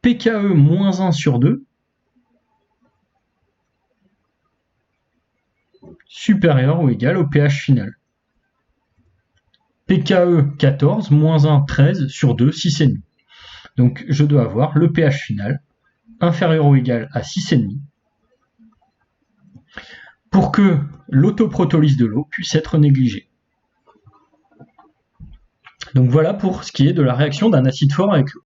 PKE moins 1 sur 2 supérieur ou égal au pH final. PKE 14 moins 1, 13 sur 2, 6,5. Donc, je dois avoir le pH final inférieur ou égal à 6,5 pour que l'autoprotolyse de l'eau puisse être négligée. Donc voilà pour ce qui est de la réaction d'un acide fort avec l'eau.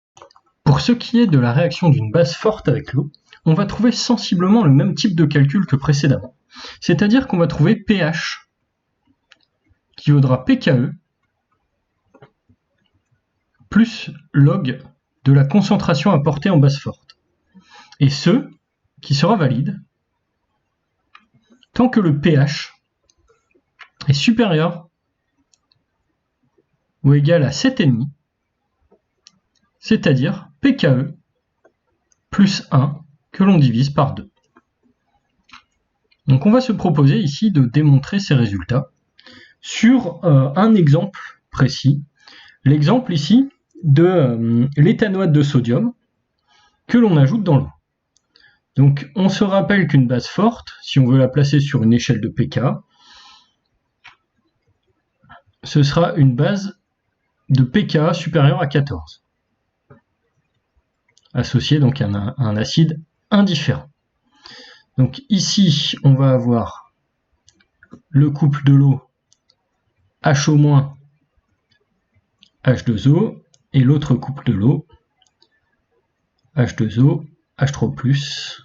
Pour ce qui est de la réaction d'une base forte avec l'eau, on va trouver sensiblement le même type de calcul que précédemment. C'est-à-dire qu'on va trouver pH qui vaudra PKE plus log de la concentration apportée en base forte. Et ce, qui sera valide tant que le pH est supérieur ou égal à 7,5, c'est-à-dire PKE plus 1 que l'on divise par 2. Donc on va se proposer ici de démontrer ces résultats sur un exemple précis. L'exemple ici de l'éthanoate de sodium que l'on ajoute dans l'eau. Donc on se rappelle qu'une base forte, si on veut la placer sur une échelle de pK, ce sera une base de pK supérieure à 14, associée donc à un acide indifférent. Donc ici, on va avoir le couple de l'eau HO- H2O et l'autre couple de l'eau H2O, H3+,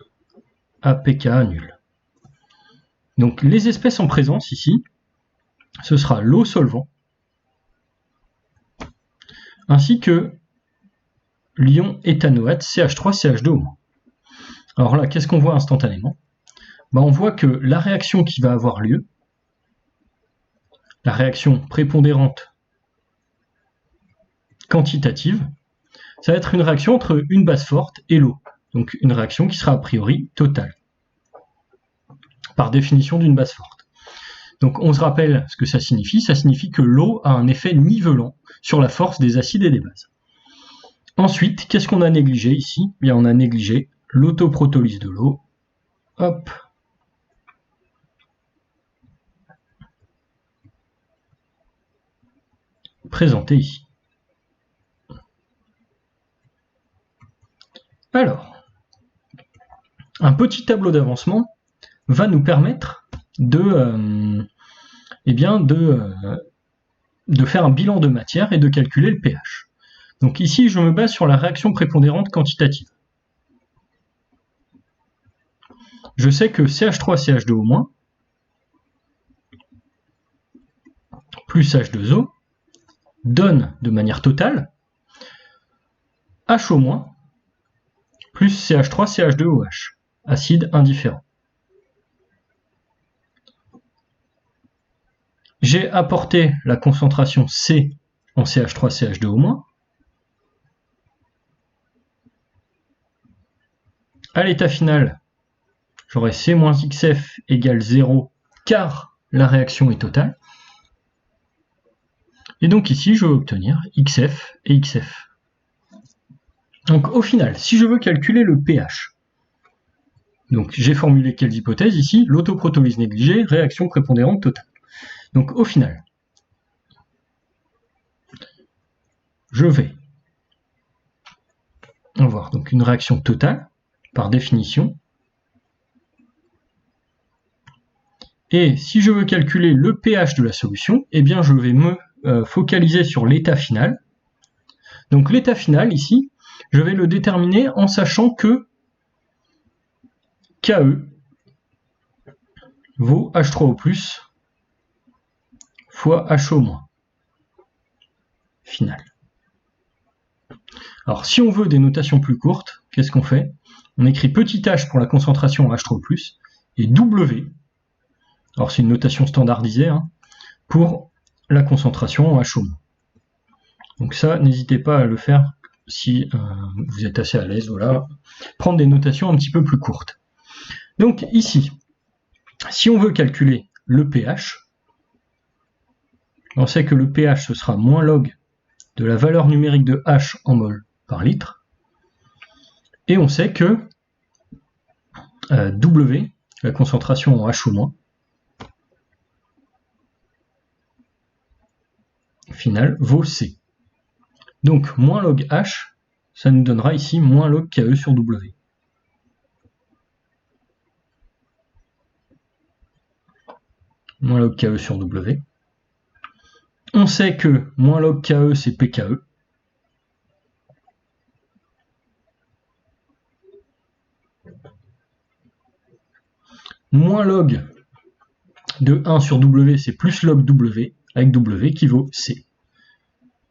APK nul. Donc les espèces en présence ici, ce sera l'eau solvant, ainsi que l'ion éthanoate CH3CH2O-. Alors là, qu'est-ce qu'on voit instantanément? On voit que la réaction qui va avoir lieu, la réaction prépondérante quantitative, ça va être une réaction entre une base forte et l'eau. Donc une réaction qui sera a priori totale, par définition d'une base forte. Donc on se rappelle ce que ça signifie que l'eau a un effet nivelant sur la force des acides et des bases. Ensuite, qu'est-ce qu'on a négligé ici? Bien, on a négligé l'autoprotolyse de l'eau. Hop. Présenté ici. Alors, un petit tableau d'avancement va nous permettre de faire un bilan de matière et de calculer le pH. Donc ici, je me base sur la réaction prépondérante quantitative. Je sais que CH3CH2O- plus H2O donne de manière totale HO- plus CH3, CH2OH, acide indifférent. J'ai apporté la concentration C en CH3, CH2O-. À l'état final, j'aurai C moins XF égale 0 car la réaction est totale. Et donc ici, je vais obtenir XF et XF. Donc au final, si je veux calculer le pH, donc j'ai formulé quelles hypothèses ici? L'autoprotolyse négligée, réaction prépondérante totale. Donc au final, je vais avoir donc une réaction totale, par définition. Et si je veux calculer le pH de la solution, eh bien je vais me focaliser sur l'état final. Donc l'état final ici, je vais le déterminer en sachant que KE vaut H3O+, fois HO-. Final. Alors si on veut des notations plus courtes, qu'est-ce qu'on fait? On écrit petit h pour la concentration en H3O+, et W, alors c'est une notation standardisée, pour la concentration en HO-. Donc ça, n'hésitez pas à le faire si vous êtes assez à l'aise, voilà. Prendre des notations un petit peu plus courtes. Donc ici, si on veut calculer le pH, on sait que le pH ce sera moins log de la valeur numérique de H en mol par litre, et on sait que W, la concentration en HO-, final vaut C. Donc moins log H, ça nous donnera ici moins log KE sur W. Moins log KE sur W. On sait que moins log KE c'est PKE. Moins log de 1 sur W c'est plus log W, avec W qui vaut C.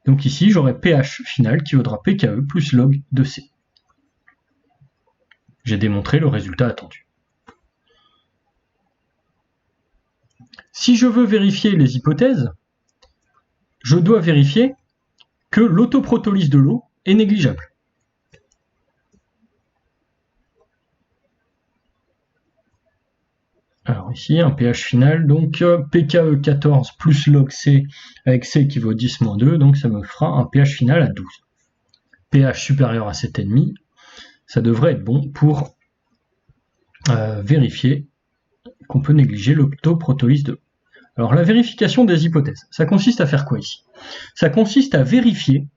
Donc ici j'aurai pH final qui vaudra PKE plus log de C. J'ai démontré le résultat attendu. Si je veux vérifier les hypothèses, je dois vérifier que l'autoprotolyse de l'eau est négligeable. Alors ici, un pH final, donc PKE 14 plus log C avec C qui vaut 10 moins 2, donc ça me fera un pH final à 12. pH supérieur à 7,5, ça devrait être bon pour vérifier qu'on peut négliger l'autoprotolyse de l'eau. Alors la vérification des hypothèses, ça consiste à faire quoi ici? Ça consiste à vérifier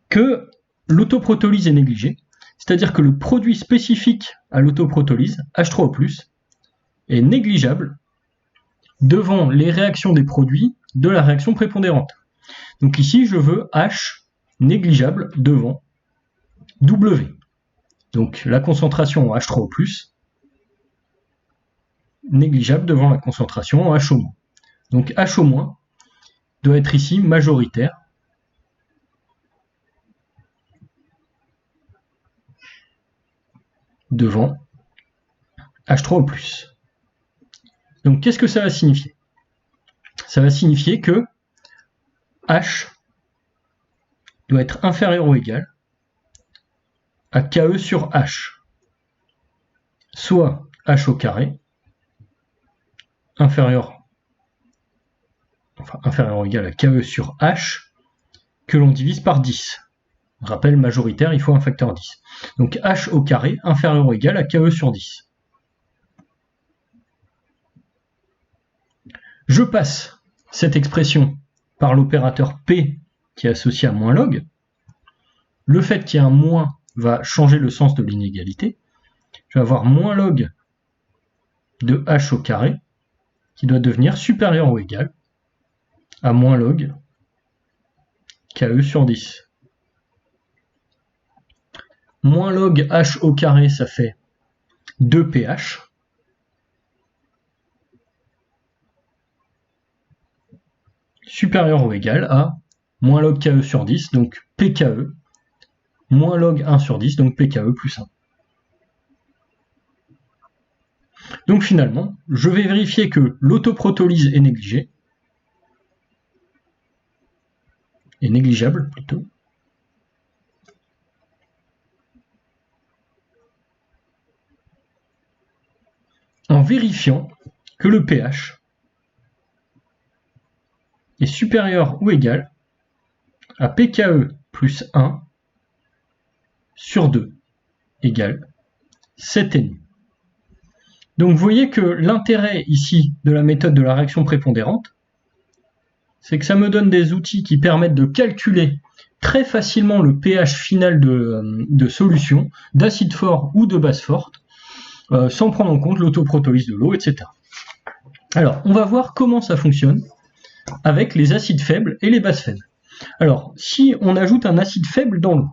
que l'autoprotolyse est négligée, c'est-à-dire que le produit spécifique à l'autoprotolyse, H3O+, est négligeable devant les réactions des produits de la réaction prépondérante. Donc ici, je veux H négligeable devant W. Donc la concentration en H3O+, négligeable devant la concentration en HO-. Donc HO- doit être ici majoritaire devant H3O+. Donc qu'est-ce que ça va signifier? Ça va signifier que H doit être inférieur ou égal à KE sur H, soit H au carré, inférieur ou égal à KE sur H, que l'on divise par 10. Rappel majoritaire, il faut un facteur 10. Donc H au carré inférieur ou égal à KE sur 10. Je passe cette expression par l'opérateur P qui est associé à moins log. Le fait qu'il y ait un moins va changer le sens de l'inégalité. Je vais avoir moins log de H au carré qui doit devenir supérieur ou égal à moins log KE sur 10. Moins log H au carré, ça fait 2pH. Supérieur ou égal à moins log KE sur 10, donc PKE moins log 1 sur 10, donc pKe plus 1. Donc finalement, je vais vérifier que l'autoprotolyse est négligée, est négligeable plutôt. En vérifiant que le pH est supérieur ou égal à pKe plus 1 sur 2 égale 7,5. Donc vous voyez que l'intérêt ici de la méthode de la réaction prépondérante, c'est que ça me donne des outils qui permettent de calculer très facilement le pH final de solution, d'acide fort ou de base forte, sans prendre en compte l'autoprotolyse de l'eau, etc. Alors, on va voir comment ça fonctionne avec les acides faibles et les bases faibles. Alors, si on ajoute un acide faible dans l'eau,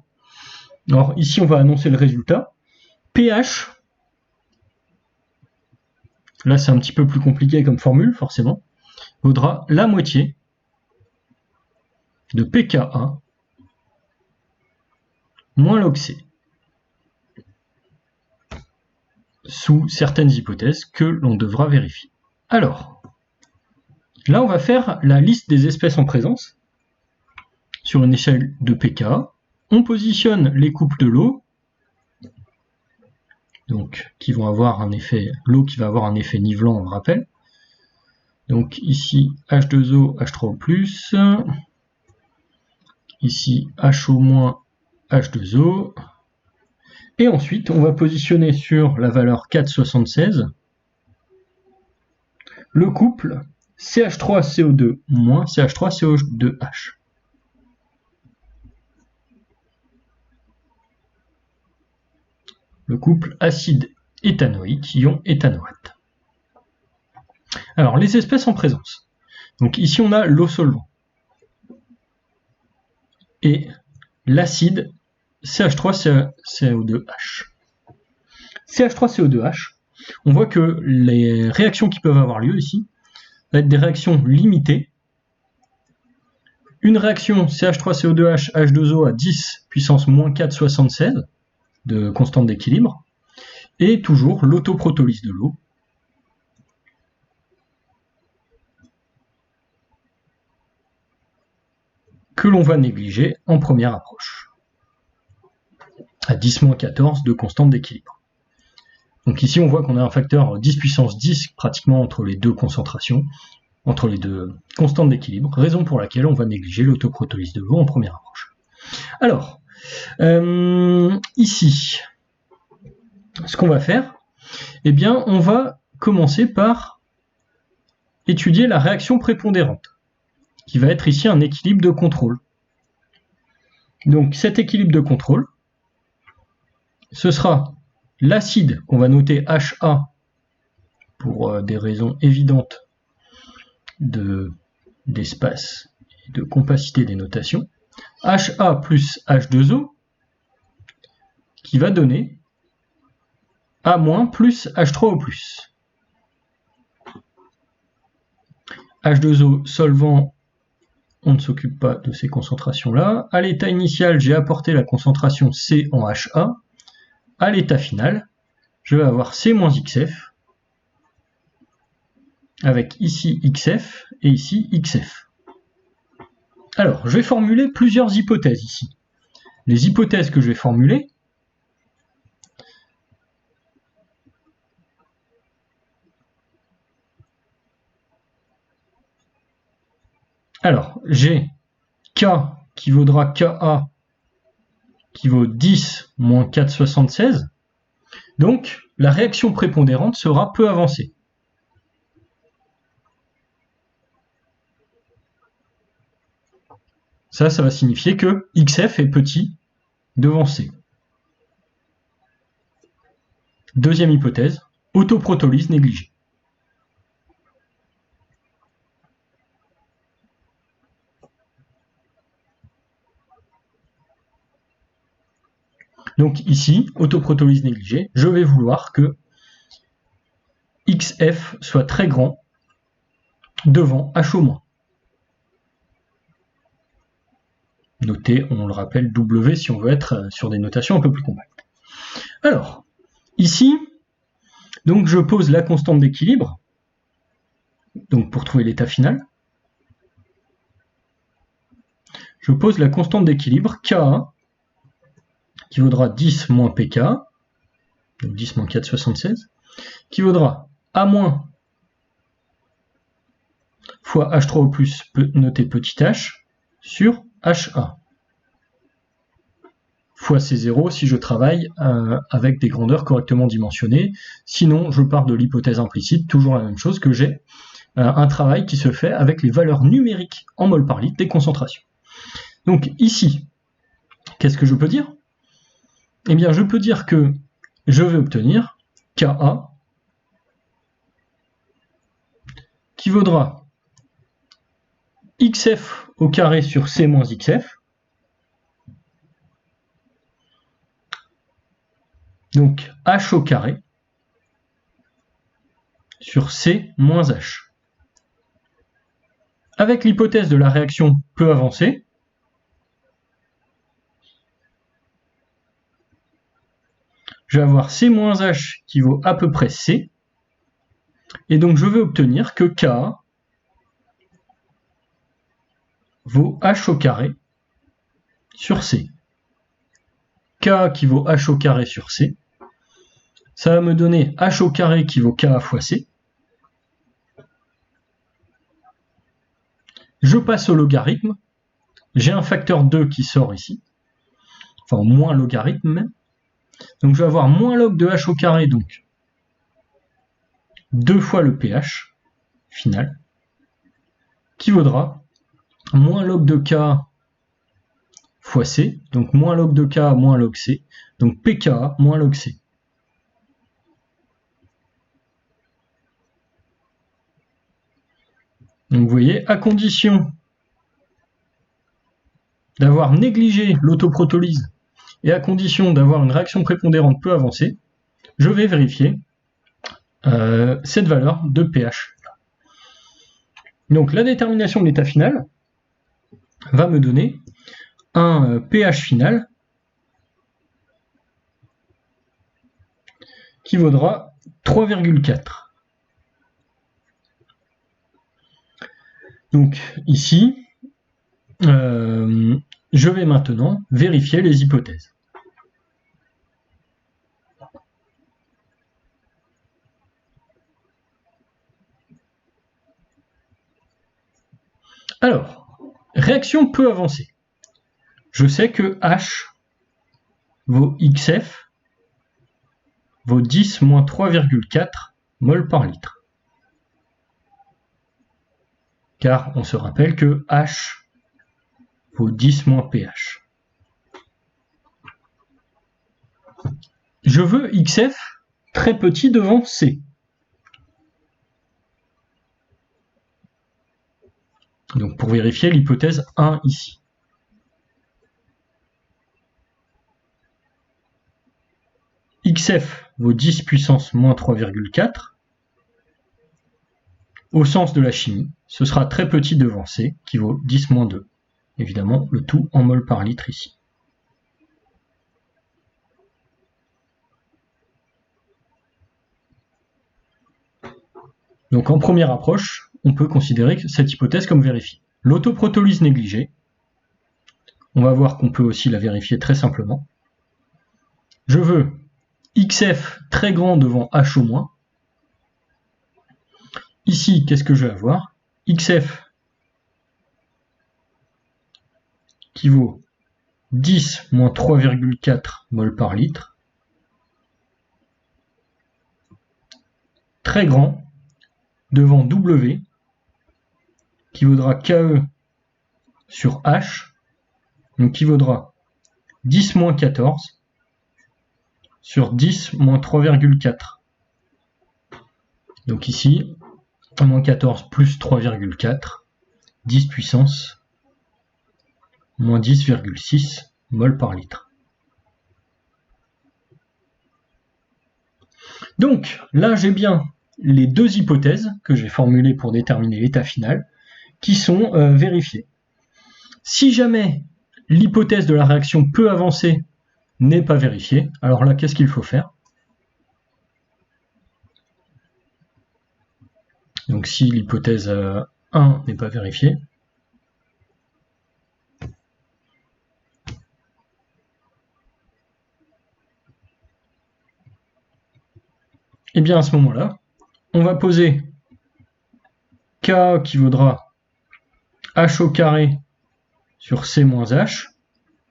alors ici on va annoncer le résultat, pH, là c'est un petit peu plus compliqué comme formule forcément, vaudra la moitié de pKa moins log C, sous certaines hypothèses que l'on devra vérifier. Alors, là on va faire la liste des espèces en présence sur une échelle de pKa. On positionne les couples de l'eau, donc qui vont avoir un effet, l'eau qui va avoir un effet nivelant, on le rappelle. Donc ici H2O, H3O+, ici HO-, H2O, et ensuite on va positionner sur la valeur 4,76 le couple CH3CO2- CH3CO2H. Le couple acide éthanoïque, ion éthanoate. Alors, les espèces en présence. Donc ici, on a l'eau solvant et l'acide CH3CO2H. CH3CO2H, on voit que les réactions qui peuvent avoir lieu ici vont être des réactions limitées. Une réaction CH3CO2H H2O à 10 puissance moins 4,76 de constante d'équilibre, et toujours l'autoprotolyse de l'eau. Que l'on va négliger en première approche, à 10-14 de constante d'équilibre. Donc ici on voit qu'on a un facteur 10 puissance 10 pratiquement entre les deux concentrations, entre les deux constantes d'équilibre, raison pour laquelle on va négliger l'autoprotolyse de l'eau en première approche. Alors, ici, ce qu'on va faire, eh bien, on va commencer par étudier la réaction prépondérante, qui va être ici un équilibre de contrôle. Donc cet équilibre de contrôle, ce sera l'acide qu'on va noter HA pour des raisons évidentes d'espace et de compacité des notations, HA plus H2O, qui va donner A- plus H3O+. H2O solvant, on ne s'occupe pas de ces concentrations-là. À l'état initial, j'ai apporté la concentration C en HA. À l'état final, je vais avoir C moins XF, avec ici XF et ici XF. Alors, je vais formuler plusieurs hypothèses ici. Les hypothèses que je vais formuler, alors, j'ai K qui vaudra Ka qui vaut 10 moins 4,76. Donc, la réaction prépondérante sera peu avancée. Ça va signifier que XF est petit devant C. Deuxième hypothèse, autoprotolyse négligée. Donc ici, autoprotolyse négligée, je vais vouloir que XF soit très grand devant HO-. noté, on le rappelle, W si on veut être sur des notations un peu plus compactes. Alors, ici, donc je pose la constante d'équilibre, donc pour trouver l'état final. Je pose la constante d'équilibre Ka, qui vaudra 10 moins Pk, donc 10 moins 4, 76, qui vaudra A moins fois H3O plus noté petit h sur HA fois C0 si je travaille avec des grandeurs correctement dimensionnées. Sinon, je pars de l'hypothèse implicite, toujours la même chose, que j'ai un travail qui se fait avec les valeurs numériques en mol par litre des concentrations. Donc ici, qu'est-ce que je peux dire? Eh bien, je peux dire que je vais obtenir Ka qui vaudra xf au carré sur c moins xf. Donc h au carré sur c moins h. Avec l'hypothèse de la réaction peu avancée, je vais avoir c moins h qui vaut à peu près c, et donc je vais obtenir que K vaut h au carré sur c. K qui vaut h au carré sur c, ça va me donner h au carré qui vaut Ka fois c. Je passe au logarithme, j'ai un facteur 2 qui sort ici, enfin moins logarithme même. Donc je vais avoir moins log de h au carré, donc 2 fois le pH final, qui vaudra moins log de K fois C, donc moins log de K moins log C, donc pKa moins log C. Donc vous voyez, à condition d'avoir négligé l'autoprotolyse et à condition d'avoir une réaction prépondérante peu avancée, je vais vérifier cette valeur de pH. Donc la détermination de l'état final va me donner un pH final qui vaudra 3,4. Donc ici, je vais maintenant vérifier les hypothèses. Alors, réaction peu avancée. Je sais que H vaut XF vaut 10 moins 3,4 mol par litre. Car on se rappelle que H vaut 10 moins pH. Je veux XF très petit devant C. Donc pour vérifier l'hypothèse 1 ici. XF vaut 10 puissance moins 3,4. Au sens de la chimie, ce sera très petit devant C, qui vaut 10 moins 2. Évidemment, le tout en mol par litre ici. Donc en première approche, on peut considérer cette hypothèse comme vérifiée. L'autoprotolyse négligée, on va voir qu'on peut aussi la vérifier très simplement. Je veux XF très grand devant H au moins. Ici, qu'est-ce que je vais avoir? XF qui vaut 10 moins 3,4 mol par litre. Très grand devant W qui vaudra KE sur H, donc qui vaudra 10 moins 14 sur 10 moins 3,4. Donc ici, moins 14 plus 3,4, 10 puissance moins 10,6 mol par litre. Donc là, j'ai bien les deux hypothèses que j'ai formulées pour déterminer l'état final qui sont vérifiées. Si jamais l'hypothèse de la réaction peu avancée n'est pas vérifiée. Alors là, qu'est-ce qu'il faut faire? Donc si l'hypothèse 1 n'est pas vérifiée, et bien à ce moment-là, on va poser K qui vaudra H au carré sur C moins H,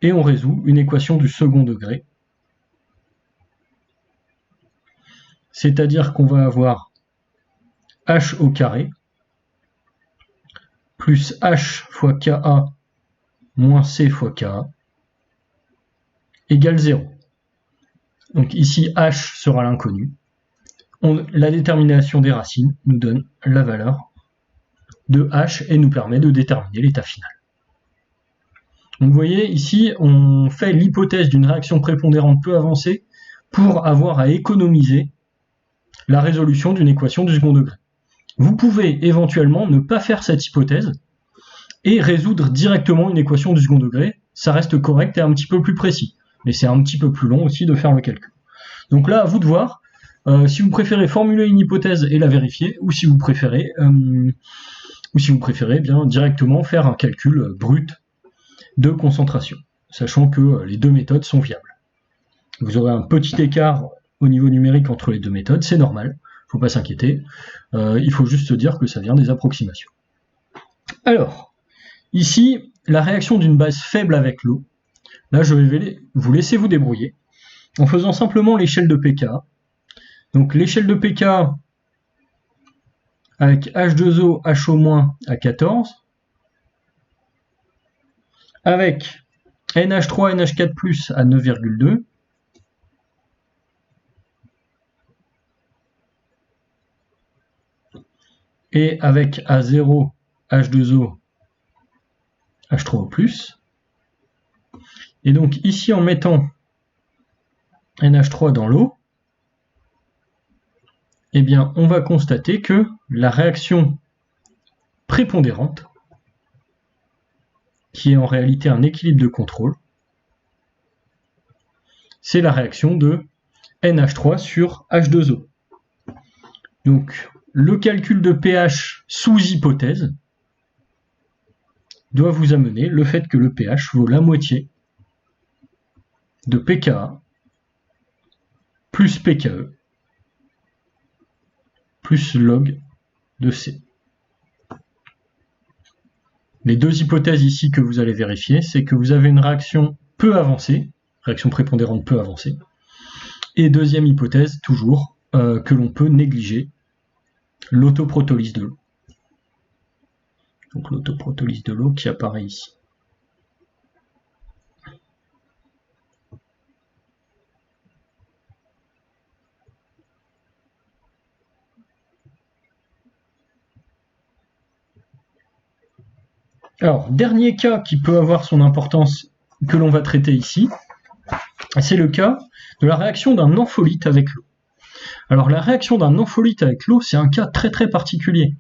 et on résout une équation du second degré. C'est-à-dire qu'on va avoir H au carré plus H fois Ka moins C fois Ka égale 0. Donc ici H sera l'inconnu. La détermination des racines nous donne la valeur de H et nous permet de déterminer l'état final. Donc vous voyez ici on fait l'hypothèse d'une réaction prépondérante peu avancée pour avoir à économiser la résolution d'une équation du second degré. Vous pouvez éventuellement ne pas faire cette hypothèse et résoudre directement une équation du second degré. Ça reste correct et un petit peu plus précis, mais c'est un petit peu plus long aussi de faire le calcul. Donc là, à vous de voir si vous préférez formuler une hypothèse et la vérifier, ou si vous préférez bien directement faire un calcul brut de concentration, sachant que les deux méthodes sont viables. Vous aurez un petit écart au niveau numérique entre les deux méthodes, c'est normal, il ne faut pas s'inquiéter, il faut juste se dire que ça vient des approximations. Alors, ici, la réaction d'une base faible avec l'eau, là je vais vous laisser vous débrouiller, en faisant simplement l'échelle de pK. Donc l'échelle de pK avec H2O, HO- à 14, avec NH3, NH4+, à 9,2, et avec A0, H2O, H3O+. Et donc ici, en mettant NH3 dans l'eau, eh bien, on va constater que la réaction prépondérante, qui est en réalité un équilibre de contrôle, c'est la réaction de NH3 sur H2O. Donc, le calcul de pH sous hypothèse doit vous amener le fait que le pH vaut la moitié de pKa plus pKe plus log de C. Les deux hypothèses ici que vous allez vérifier, c'est que vous avez une réaction peu avancée, réaction prépondérante peu avancée, et deuxième hypothèse, toujours, que l'on peut négliger, l'autoprotolyse de l'eau. Donc l'autoprotolyse de l'eau qui apparaît ici. Alors, dernier cas qui peut avoir son importance que l'on va traiter ici, c'est le cas de la réaction d'un ampholyte avec l'eau. Alors, la réaction d'un ampholyte avec l'eau, c'est un cas très très particulier.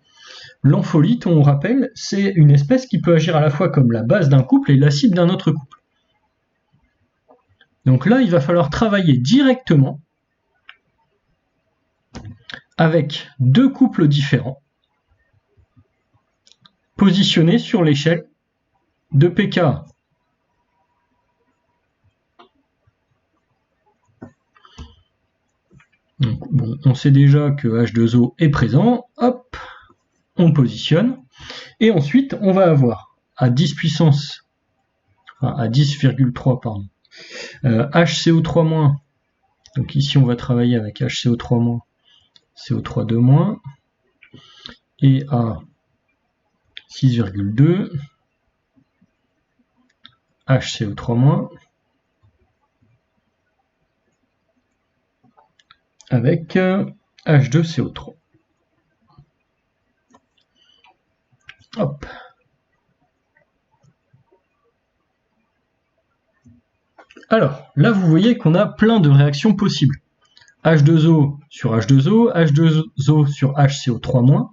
L'ampholyte, on rappelle, c'est une espèce qui peut agir à la fois comme la base d'un couple et l'acide d'un autre couple. Donc là, il va falloir travailler directement avec deux couples différents, positionnés sur l'échelle de pKa. Donc, bon, on sait déjà que H2O est présent, hop, on positionne, et ensuite on va avoir à 10 puissance, enfin à 10,3 pardon, HCO3-, donc ici on va travailler avec HCO3-, CO3-2-, et à 6,2, HCO3-, avec H2CO3. Hop. Alors, là vous voyez qu'on a plein de réactions possibles. H2O sur H2O, H2O sur HCO3-,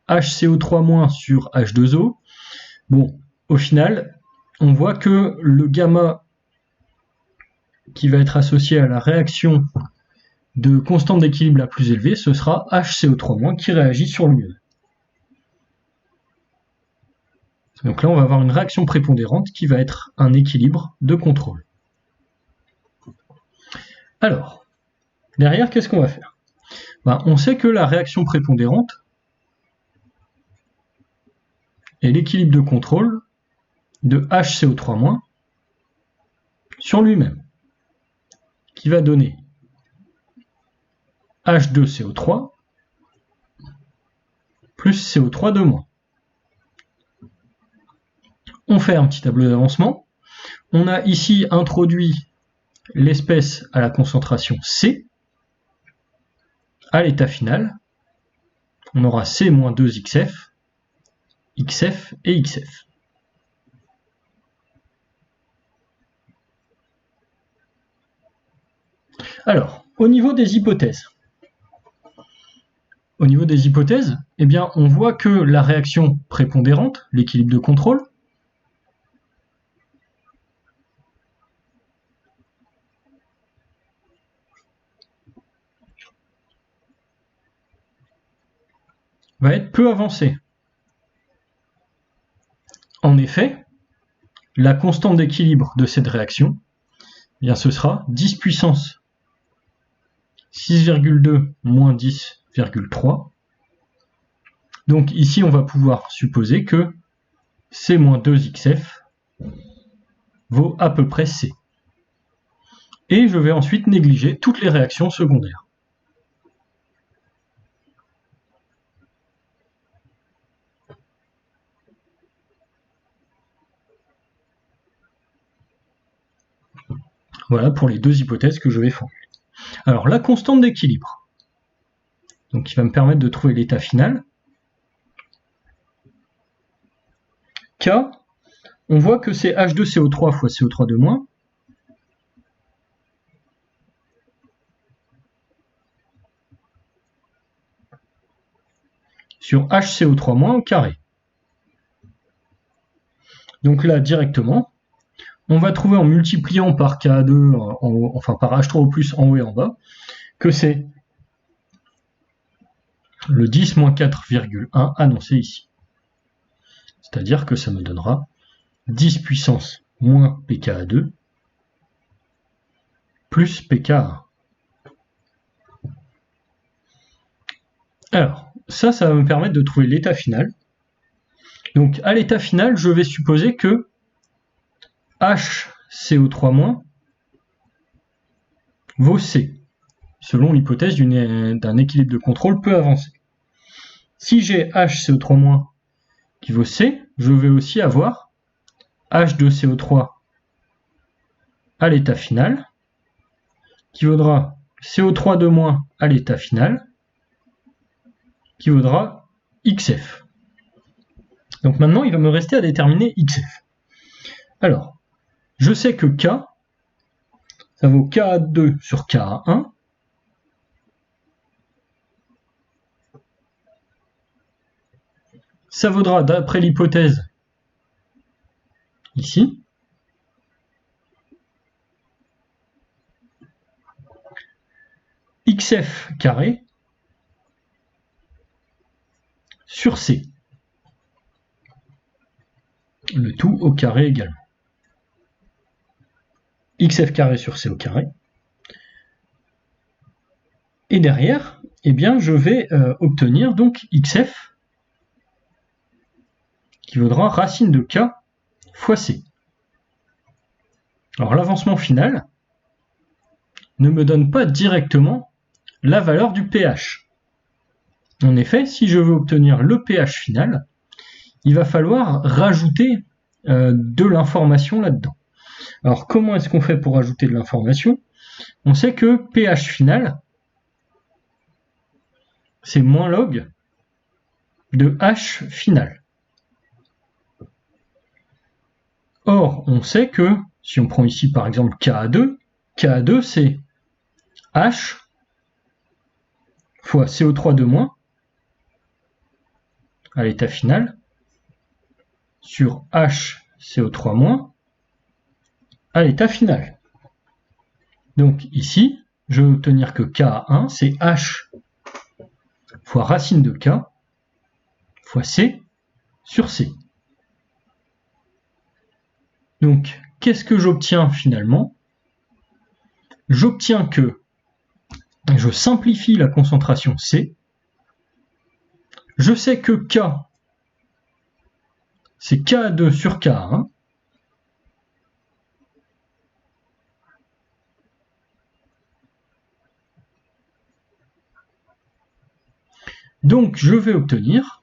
HCO3- sur H2O. Bon, au final, on voit que le gamma qui va être associé à la réaction de constante d'équilibre la plus élevée, ce sera HCO3- qui réagit sur lui-même. Donc là, on va avoir une réaction prépondérante qui va être un équilibre de contrôle. Alors, derrière, qu'est-ce qu'on va faire? On sait que la réaction prépondérante est l'équilibre de contrôle de HCO3- sur lui-même, qui va donner H2CO3 plus CO3 de moins. On fait un petit tableau d'avancement. On a ici introduit l'espèce à la concentration C. À l'état final, on aura C moins 2XF, XF et XF. Alors, au niveau des hypothèses, eh bien, on voit que la réaction prépondérante, l'équilibre de contrôle, va être peu avancée. En effet, la constante d'équilibre de cette réaction, eh bien, ce sera 10 puissance 6,2 moins 10,3. Donc ici, on va pouvoir supposer que C moins 2XF vaut à peu près C. Et je vais ensuite négliger toutes les réactions secondaires. Voilà pour les deux hypothèses que je vais formuler. Alors la constante d'équilibre, donc qui va me permettre de trouver l'état final. K, on voit que c'est H2CO3 fois CO3 de moins. Sur HCO3- au carré. Donc là, directement, on va trouver en multipliant par K2, enfin par H3O+ en haut et en bas, que c'est le 10 moins 4,1 annoncé ici. C'est-à-dire que ça me donnera 10 puissance moins pKa2 plus pKa1. Alors, ça va me permettre de trouver l'état final. Donc, à l'état final, je vais supposer que HCO3- vaut C, selon l'hypothèse d'un équilibre de contrôle peu avancé. Si j'ai HCO3- qui vaut C, je vais aussi avoir H2CO3 à l'état final, qui vaudra CO3 de moins à l'état final, qui vaudra XF. Donc maintenant, il va me rester à déterminer XF. Alors, je sais que K, ça vaut Ka2 sur Ka1. Ça vaudra, d'après l'hypothèse, ici, XF carré sur C. Le tout au carré également. XF carré sur C au carré. Et derrière, eh bien, je vais obtenir donc XF qui vaudra racine de K fois C. Alors l'avancement final ne me donne pas directement la valeur du pH. En effet, si je veux obtenir le pH final, il va falloir rajouter de l'information là-dedans. Alors comment est-ce qu'on fait pour rajouter de l'information? On sait que pH final, c'est moins log de H final. Or, on sait que, si on prend ici par exemple Ka2, Ka2 c'est H fois CO3 de moins à l'état final sur H CO3- à l'état final. Donc ici, je vais obtenir que K1, c'est H fois racine de K fois C sur C. Donc, qu'est-ce que j'obtiens finalement? J'obtiens que je simplifie la concentration C. Je sais que K, c'est K2 sur K1. Donc, je vais obtenir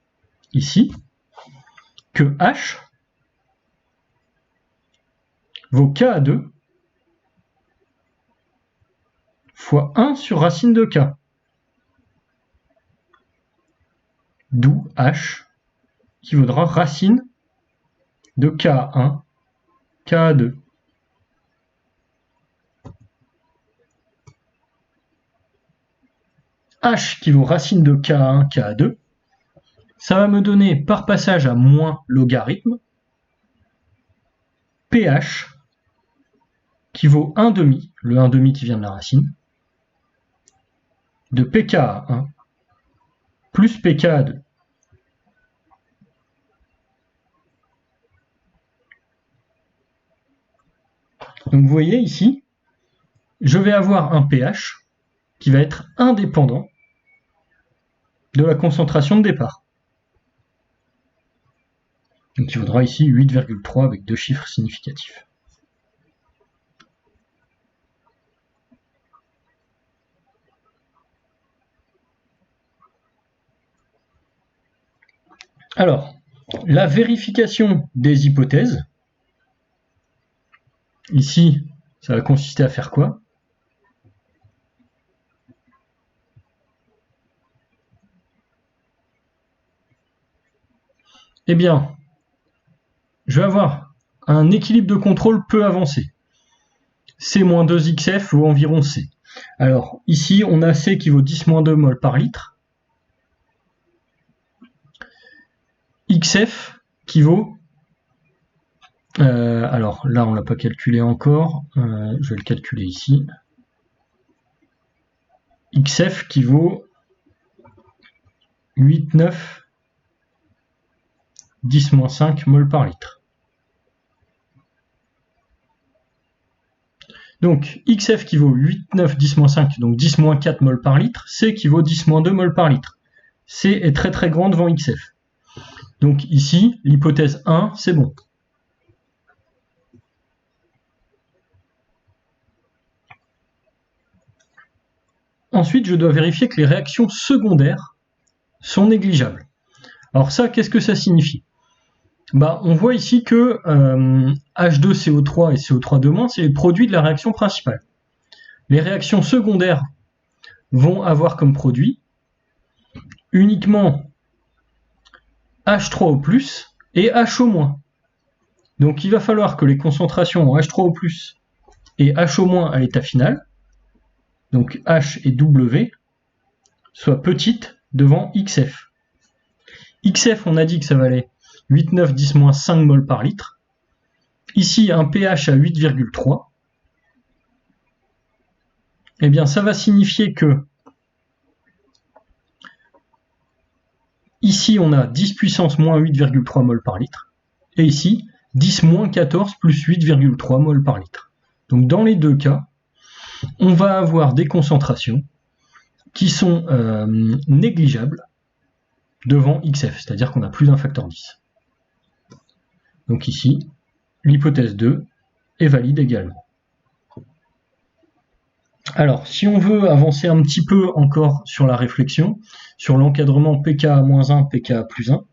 ici que H vaut K2 fois 1 sur racine de K. D'où H qui vaudra racine de K1, K2. H qui vaut racine de K1, K2, ça va me donner par passage à moins logarithme PH qui vaut 1/2, le 1/2 qui vient de la racine, de pKa1 plus pKa2. Donc vous voyez ici, je vais avoir un pH qui va être indépendant de la concentration de départ. Donc il vaudra ici 8,3 avec deux chiffres significatifs. Alors, la vérification des hypothèses, ici, ça va consister à faire quoi? Eh bien, je vais avoir un équilibre de contrôle peu avancé. C-2XF vaut environ C. Alors, ici, on a C qui vaut 10-2 mol par litre. XF qui vaut... alors là, on ne l'a pas calculé encore. Je vais le calculer ici. XF qui vaut 8,9 10-5 mol par litre. Donc XF qui vaut 8,9 10-5, donc 10-4 mol par litre. C qui vaut 10-2 mol par litre. C est très très grand devant XF. Donc ici, l'hypothèse 1, c'est bon. Ensuite, je dois vérifier que les réactions secondaires sont négligeables. Alors ça, qu'est-ce que ça signifie? On voit ici que H2CO3 et CO3-, c'est les produits de la réaction principale. Les réactions secondaires vont avoir comme produit uniquement H3O+, et HO-. Donc il va falloir que les concentrations en H3O+, et HO- à l'état final, donc H et W, soient petites devant XF. XF, on a dit que ça valait 8,9 10-5 mol par litre. Ici, un pH à 8,3. Eh bien, ça va signifier que ici, on a 10 puissance moins 8,3 mol par litre. Et ici, 10 moins 14 plus 8,3 mol par litre. Donc, dans les deux cas, on va avoir des concentrations qui sont négligeables devant XF, c'est-à-dire qu'on a plus d'un facteur 10. Donc ici, l'hypothèse 2 est valide également. Alors, si on veut avancer un petit peu encore sur la réflexion, sur l'encadrement pKa-1, pKa+1,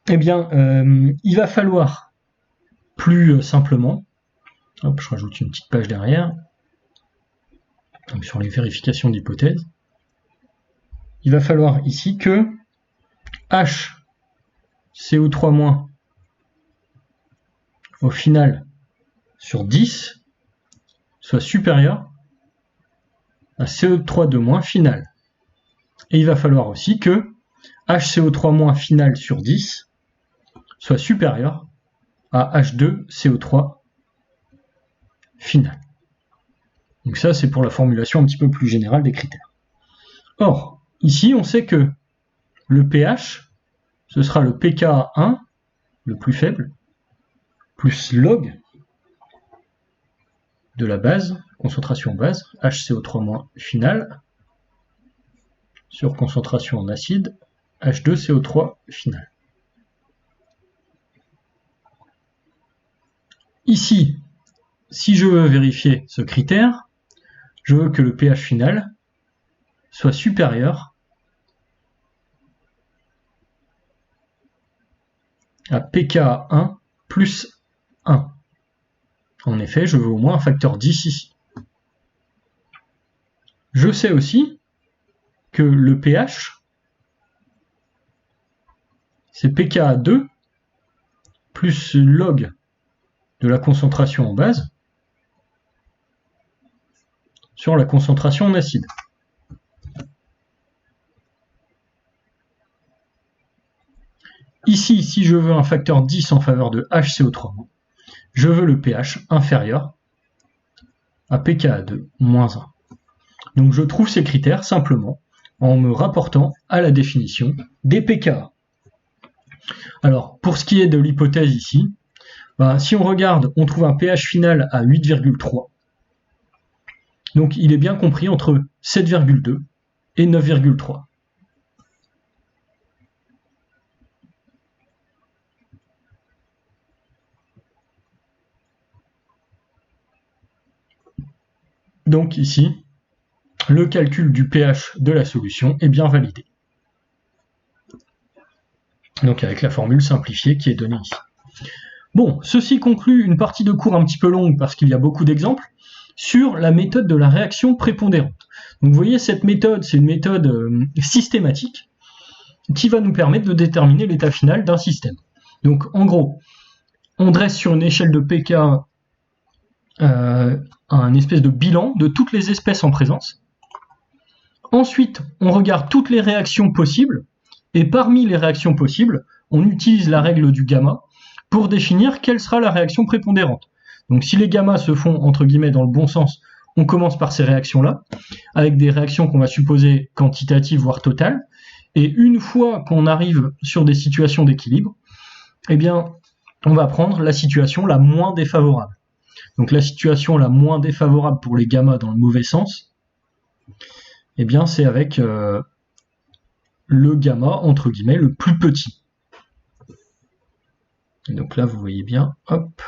eh bien, il va falloir plus simplement, hop, je rajoute une petite page derrière, donc sur les vérifications d'hypothèses, il va falloir ici que H CO3- au final sur 10 soit supérieur à CO3-2- final. Et il va falloir aussi que HCO3- final sur 10 soit supérieur à H2CO3 final. Donc ça, c'est pour la formulation un petit peu plus générale des critères. Or, ici, on sait que le pH, ce sera le pKa1, le plus faible, plus log de la base, concentration en base, HCO3- final, sur concentration en acide, H2CO3 final. Ici, si je veux vérifier ce critère, je veux que le pH final soit supérieur à pKa1 plus 1. En effet, je veux au moins un facteur 10 ici. Je sais aussi que le pH, c'est pKa2 plus log de la concentration en base sur la concentration en acide. Ici, si je veux un facteur 10 en faveur de HCO3, je veux le pH inférieur à pKa2 moins 1. Donc je trouve ces critères simplement en me rapportant à la définition des pKa. Alors, pour ce qui est de l'hypothèse ici, si on regarde, on trouve un pH final à 8,3. Donc il est bien compris entre 7,2 et 9,3. Donc ici, le calcul du pH de la solution est bien validé. Donc avec la formule simplifiée qui est donnée ici. Bon, ceci conclut une partie de cours un petit peu longue parce qu'il y a beaucoup d'exemples sur la méthode de la réaction prépondérante. Donc vous voyez, cette méthode, c'est une méthode systématique qui va nous permettre de déterminer l'état final d'un système. Donc en gros, on dresse sur une échelle de pK un espèce de bilan de toutes les espèces en présence. Ensuite, on regarde toutes les réactions possibles, et parmi les réactions possibles, on utilise la règle du gamma pour définir quelle sera la réaction prépondérante. Donc si les gammas se font entre guillemets dans le bon sens, on commence par ces réactions-là, avec des réactions qu'on va supposer quantitatives voire totales, et une fois qu'on arrive sur des situations d'équilibre, eh bien, on va prendre la situation la moins défavorable. Donc la situation la moins défavorable pour les gammas dans le mauvais sens, eh bien c'est avec le gamma entre guillemets le plus petit. Et donc là vous voyez bien, hop,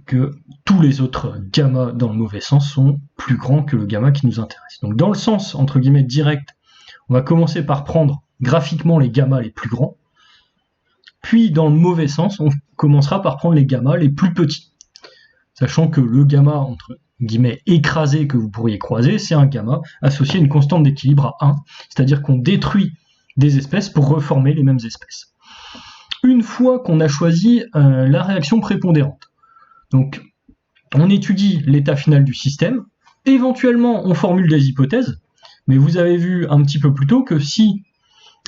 que tous les autres gamma dans le mauvais sens sont plus grands que le gamma qui nous intéresse. Donc dans le sens entre guillemets direct, on va commencer par prendre graphiquement les gammas les plus grands, puis dans le mauvais sens, on commencera par prendre les gammas les plus petits. Sachant que le gamma entre guillemets écrasé que vous pourriez croiser, c'est un gamma associé à une constante d'équilibre à 1, c'est-à-dire qu'on détruit des espèces pour reformer les mêmes espèces. Une fois qu'on a choisi la réaction prépondérante, donc on étudie l'état final du système, éventuellement on formule des hypothèses, mais vous avez vu un petit peu plus tôt que si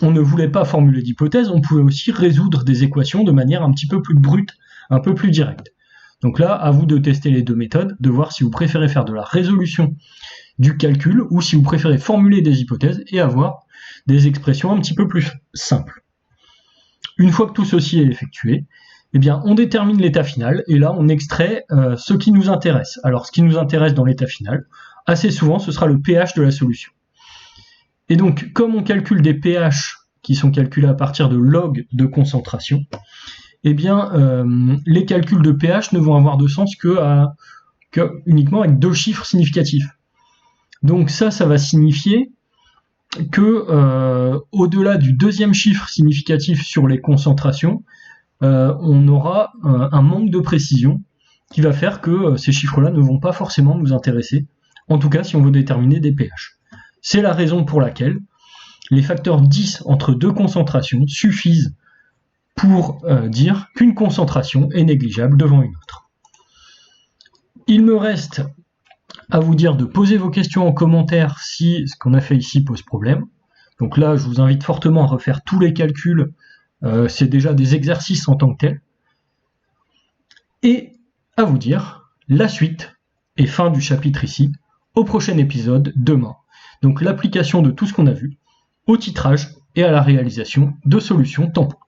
on ne voulait pas formuler d'hypothèses, on pouvait aussi résoudre des équations de manière un petit peu plus brute, un peu plus directe. Donc là, à vous de tester les deux méthodes, de voir si vous préférez faire de la résolution du calcul ou si vous préférez formuler des hypothèses et avoir des expressions un petit peu plus simples. Une fois que tout ceci est effectué, eh bien, on détermine l'état final et là, on extrait ce qui nous intéresse. Alors, ce qui nous intéresse dans l'état final, assez souvent, ce sera le pH de la solution. Et donc, comme on calcule des pH qui sont calculés à partir de log de concentration, eh bien, les calculs de pH ne vont avoir de sens que uniquement avec deux chiffres significatifs. Donc ça va signifier que au-delà du deuxième chiffre significatif sur les concentrations, on aura un manque de précision qui va faire que ces chiffres-là ne vont pas forcément nous intéresser, en tout cas si on veut déterminer des pH. C'est la raison pour laquelle les facteurs 10 entre deux concentrations suffisent pour dire qu'une concentration est négligeable devant une autre. Il me reste à vous dire de poser vos questions en commentaire si ce qu'on a fait ici pose problème. Donc là, je vous invite fortement à refaire tous les calculs C'est déjà des exercices en tant que tels. Et à vous dire, la suite et fin du chapitre ici, au prochain épisode, demain. Donc l'application de tout ce qu'on a vu, au titrage et à la réalisation de solutions tampons.